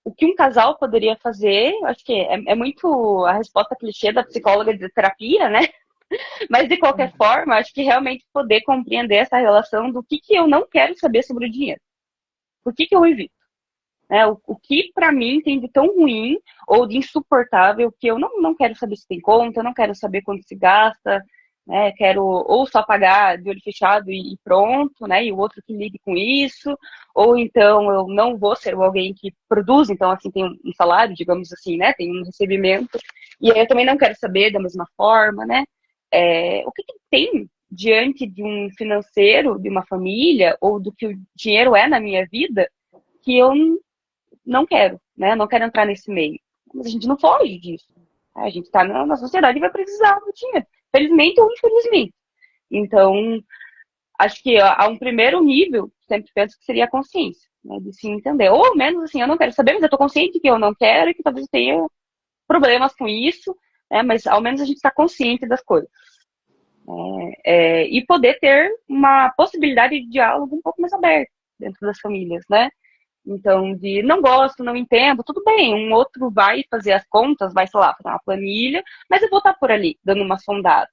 O que um casal poderia fazer, eu acho que é muito a resposta clichê da psicóloga de terapia, né? Mas de qualquer forma, acho que realmente poder compreender essa relação do que eu não quero saber sobre o dinheiro. Por que eu evito? O que para mim tem de tão ruim ou de insuportável que eu não quero saber se tem conta, eu não quero saber quanto se gasta, né? Quero ou só pagar de olho fechado e pronto, né? E o outro que lide com isso, ou então eu não vou ser alguém que produz, então assim tem um salário, digamos assim, né? Tem um recebimento, e aí eu também não quero saber da mesma forma, né? O que tem diante de um financeiro, de uma família, ou do que o dinheiro é na minha vida, que eu não quero, né? Não quero entrar nesse meio. Mas a gente não foge disso. A gente está na sociedade e vai precisar do dinheiro. Felizmente ou infelizmente. Então, acho que há um primeiro nível, sempre penso que seria a consciência, né? De se entender. Ou ao menos assim, eu não quero saber, mas eu estou consciente que eu não quero e que talvez eu tenha problemas com isso, né? Mas ao menos a gente está consciente das coisas. E poder ter uma possibilidade de diálogo um pouco mais aberto dentro das famílias, né? Então, de não gosto, não entendo, tudo bem, um outro vai fazer as contas, vai, sei lá, fazer uma planilha, mas eu vou estar por ali, dando uma sondada.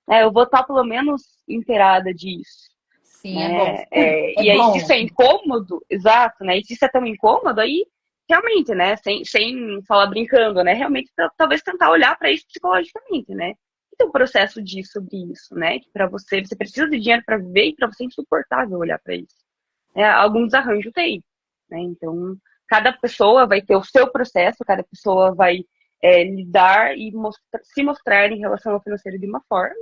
Eu vou estar pelo menos inteirada disso. Sim, é bom. Né? É E aí, se bom. isso é incômodo, exato, né? E se isso é tão incômodo, aí realmente, né? Sem falar brincando, né? Realmente, talvez tentar olhar para isso psicologicamente, né? E tem um processo sobre isso, né? Que para você precisa de dinheiro para viver e para você é insuportável olhar para isso. Algum desarranjo tem. Né? Então, cada pessoa vai ter o seu processo, cada pessoa vai lidar e se mostrar em relação ao financeiro de uma forma,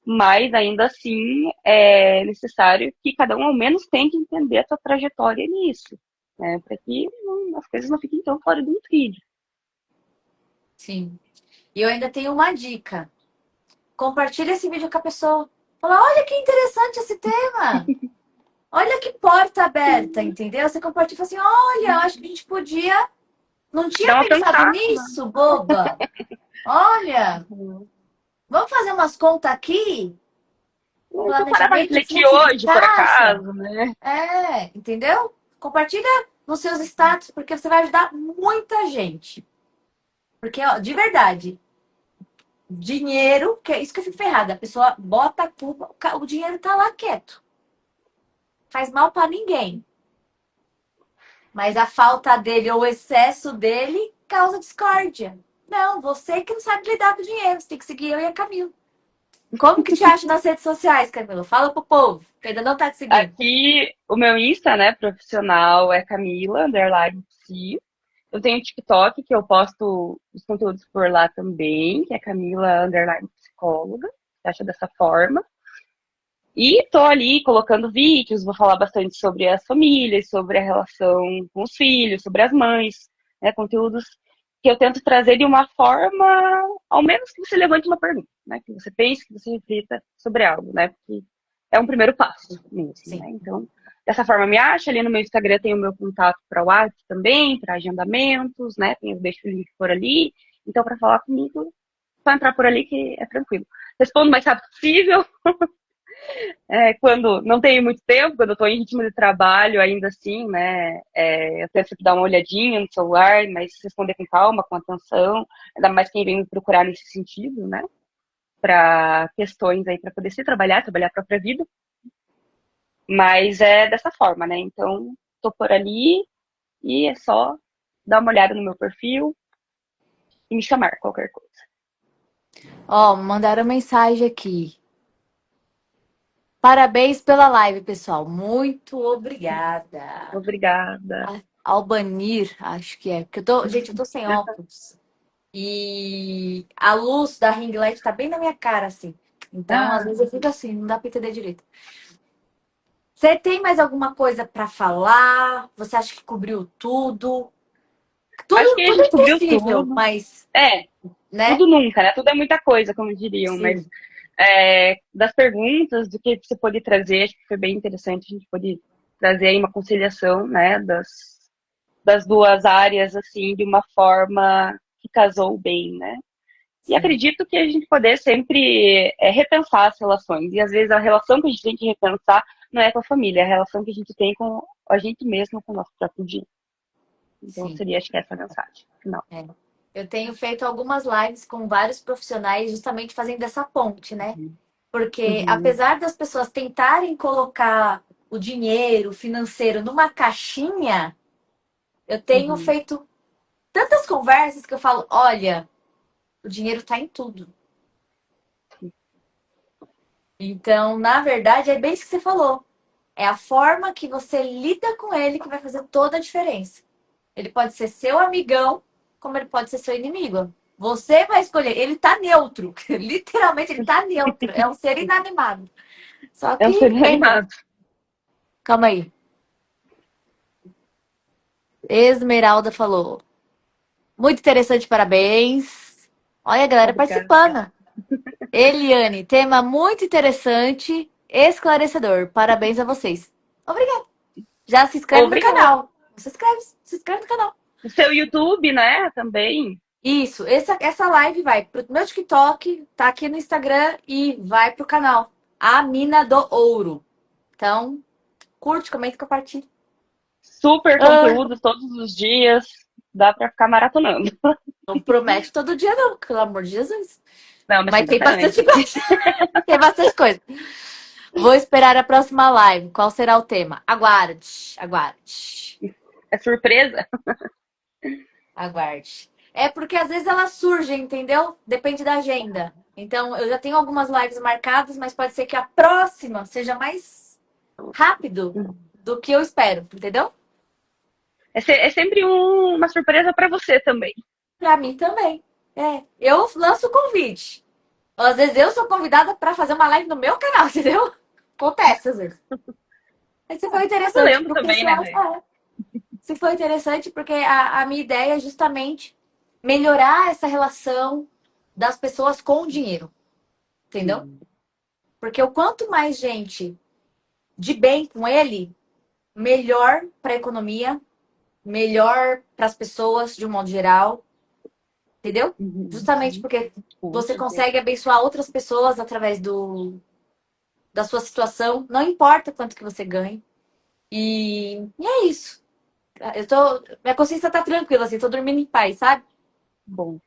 mas ainda assim é necessário que cada um ao menos tente entender a sua trajetória nisso, né? Para que as coisas não fiquem tão fora do trilho. Sim. E eu ainda tenho uma dica. Compartilha esse vídeo com a pessoa. Fala, olha que interessante esse tema. Olha que porta aberta, entendeu? Você compartilha e fala assim, olha, eu acho que a gente podia... Não Dá tinha uma pensado pensada. nisso, boba. Olha, vamos fazer umas contas aqui? Deixa eu parar para Planejamento, refletir fluxo de hoje, por caixa. acaso, né? Entendeu? Compartilha nos seus status, porque você vai ajudar muita gente. Porque, ó, de verdade, dinheiro, que é isso que eu fico ferrada. A pessoa bota a culpa, o dinheiro tá lá quieto. Faz mal pra ninguém. Mas a falta dele ou o excesso dele causa discórdia. Não, você que não sabe lidar com o dinheiro. Você tem que seguir eu e a Camila. Como que te acha nas redes sociais, Camila? Fala pro povo, que ainda não tá te seguindo. Aqui, o meu Insta, né, profissional é Camila, underline psi. Eu tenho o TikTok, que eu posto os conteúdos por lá também, que é Camila, underline psicóloga. Você acha dessa forma. E tô ali colocando vídeos, vou falar bastante sobre as famílias, sobre a relação com os filhos, sobre as mães, né, conteúdos que eu tento trazer de uma forma, ao menos que você levante uma pergunta, né, que você pense, que você reflita sobre algo, né, porque é um primeiro passo mesmo, Sim. né, então, dessa forma me acha, ali no meu Instagram tem o meu contato para o WhatsApp também, para agendamentos, né, eu deixo o link por ali, Então, para falar comigo, só entrar por ali que é tranquilo. Respondo o mais rápido possível. Quando não tenho muito tempo, quando eu estou em ritmo de trabalho, ainda assim, né? Eu tenho sempre dar uma olhadinha no celular, mas responder com calma, com atenção. Ainda mais quem vem me procurar nesse sentido, né? Para questões aí, para poder se trabalhar a própria vida. Mas é dessa forma, né? Então, tô por ali e é só dar uma olhada no meu perfil e me chamar qualquer coisa. Ó, mandaram mensagem aqui. Parabéns pela live, pessoal. Muito obrigada. Obrigada. Albanir, acho que é. Porque gente, eu tô sem óculos. E a luz da ring light tá bem na minha cara, assim. Então, às vezes eu fico assim, não dá pra entender direito. Você tem mais alguma coisa pra falar? Você acha que cobriu tudo? Acho que a Tudo é gente cobriu impossível, tudo. mas, É, né? tudo nunca, né? Tudo é muita coisa, como diriam, mas Sim, das perguntas, do que você pôde trazer, acho que foi bem interessante. A gente pôde trazer aí uma conciliação, né, das duas áreas, assim, de uma forma que casou bem, né? E sim, acredito que a gente poder sempre repensar as relações. E às vezes a relação que a gente tem que repensar não é com a família, é a relação que a gente tem com a gente mesmo, com o nosso próprio dia. Então sim. seria, acho que essa a mensagem final. É. Eu tenho feito algumas lives com vários profissionais justamente fazendo essa ponte, né? Porque Uhum, apesar das pessoas tentarem colocar o dinheiro financeiro numa caixinha, eu tenho uhum. feito tantas conversas que eu falo, olha, o dinheiro está em tudo. Então, na verdade, é bem isso que você falou. É a forma que você lida com ele que vai fazer toda a diferença. Ele pode ser seu amigão, como ele pode ser seu inimigo. Você vai escolher. Ele tá neutro. Literalmente, ele tá neutro. É um ser inanimado. Só É um ser que, lembra? animado. Calma aí. Esmeralda falou. Muito interessante, parabéns. Olha a galera Obrigada. participando. Eliane, tema muito interessante, esclarecedor. Parabéns a vocês. Obrigada. Já se inscreve no Obrigada. canal. Se inscreve no canal. O seu YouTube, né, também. Isso, essa live vai pro meu TikTok, tá aqui no Instagram e vai pro canal A Mina do Ouro. Então, curte, comenta e compartilha. Super Ah, conteúdo todos os dias. Dá pra ficar maratonando. não promete todo dia, não, pelo amor de Jesus. Não, mas tem Mas tem bastante. bastante coisa. Tem bastante coisa. Vou esperar a próxima live. Qual será o tema? Aguarde, aguarde, É surpresa? aguarde. É porque às vezes ela surge, entendeu? Depende da agenda. Então, eu já tenho algumas lives marcadas, mas pode ser que a próxima seja mais rápido do que eu espero, entendeu? É sempre uma surpresa para você também. Pra mim também. É, eu lanço o convite. Às vezes eu sou convidada para fazer uma live no meu canal, entendeu? Acontece às vezes. Mas se foi Tá interessante valendo pro também, né, pessoal, Rê? se foi interessante porque a minha ideia é justamente melhorar essa relação das pessoas com o dinheiro, entendeu? Sim. Porque o quanto mais gente de bem com ele, melhor para a economia, melhor para as pessoas de um modo geral, entendeu? Justamente Uhum. porque Com você certeza. consegue abençoar outras pessoas através da sua situação, não importa quanto que você ganhe. E é isso. Minha consciência tá tranquila, assim, tô dormindo em paz, sabe? Bom,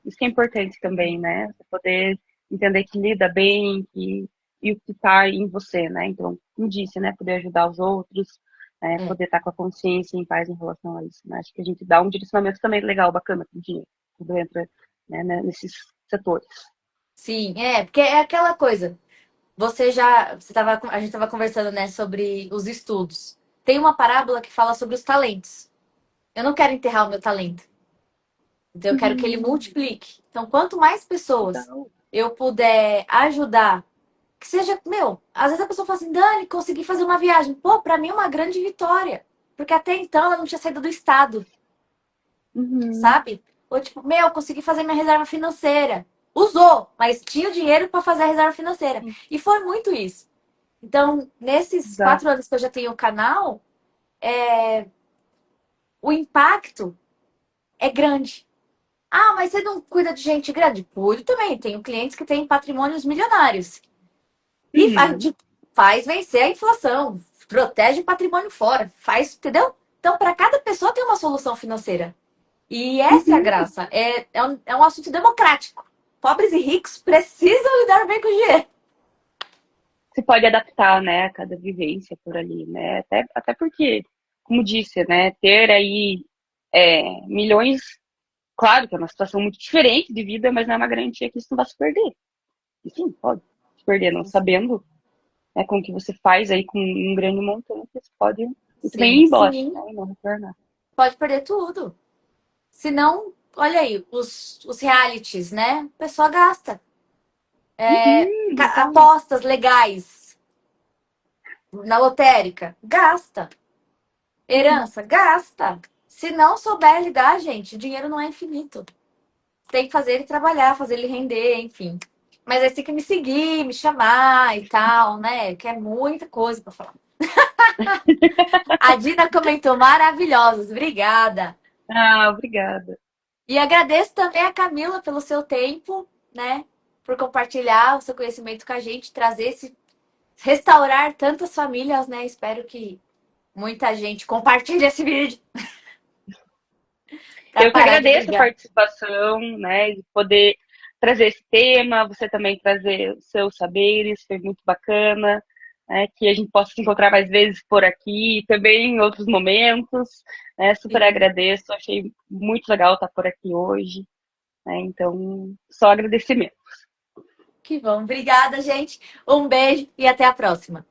isso que é importante também, né? Você poder entender que lida bem e o que está em você, né? Então, como disse, né? Poder ajudar os outros, né? É. Poder estar com a consciência em paz em relação a isso, né? Acho que a gente dá um direcionamento também legal, bacana com o dinheiro, quando entra, né, nesses setores. Sim, porque é aquela coisa. A gente tava conversando, né, sobre os estudos. Tem uma parábola que fala sobre os talentos. Eu não quero enterrar o meu talento. Então, eu quero que ele multiplique. Então, quanto mais pessoas Legal. eu puder ajudar, que seja, meu, às vezes a pessoa fala assim, Dani, consegui fazer uma viagem. Pô, pra mim é uma grande vitória. Porque até então ela não tinha saído do estado, Uhum. sabe? Ou tipo, meu, consegui fazer minha reserva financeira. Usou, mas tinha o dinheiro para fazer a reserva financeira. Sim, E foi muito isso. Então, nesses exato. 4 anos que eu já tenho o canal, o impacto é grande. Ah, mas você não cuida de gente grande? Cuido também. Tenho clientes que têm patrimônios milionários. E Uhum, faz vencer a inflação, protege o patrimônio fora, faz, entendeu? Então, para cada pessoa tem uma solução financeira. E essa é a uhum. graça. É um assunto democrático. Pobres e ricos precisam lidar bem com o dinheiro. Você pode adaptar, né, a cada vivência por ali, né? Até porque, como disse, né, ter aí milhões, claro que é uma situação muito diferente de vida, mas não é uma garantia que isso não vai se perder. E sim, pode se perder, não sabendo, né, com o que você faz aí com um grande montante, você pode muito bem Sim, ir embora, sim. né, e não retornar. Pode perder tudo. Se não, olha aí, os realities, né? A pessoa gasta. Uhum, exato. Apostas legais na lotérica, gasta. Uhum. Herança, gasta. Se não souber lidar, gente, o dinheiro não é infinito. Tem que fazer ele trabalhar, fazer ele render, enfim. Mas aí você tem que me seguir, me chamar e tal, né? Que é muita coisa para falar. A Dina comentou maravilhosos, obrigada. Ah, obrigada. E agradeço também a Camila pelo seu tempo, né? Por compartilhar o seu conhecimento com a gente, trazer esse, restaurar tantas famílias, né? Espero que muita gente compartilhe esse vídeo para Eu que parar de agradeço a brigar. participação, né, de poder trazer esse tema, você também trazer os seus saberes, foi muito bacana, né, que a gente possa se encontrar mais vezes por aqui, e também em outros momentos, né, super Sim. agradeço, achei muito legal estar por aqui hoje, né, então, só agradecimento. Que bom. Obrigada, gente. Um beijo e até a próxima.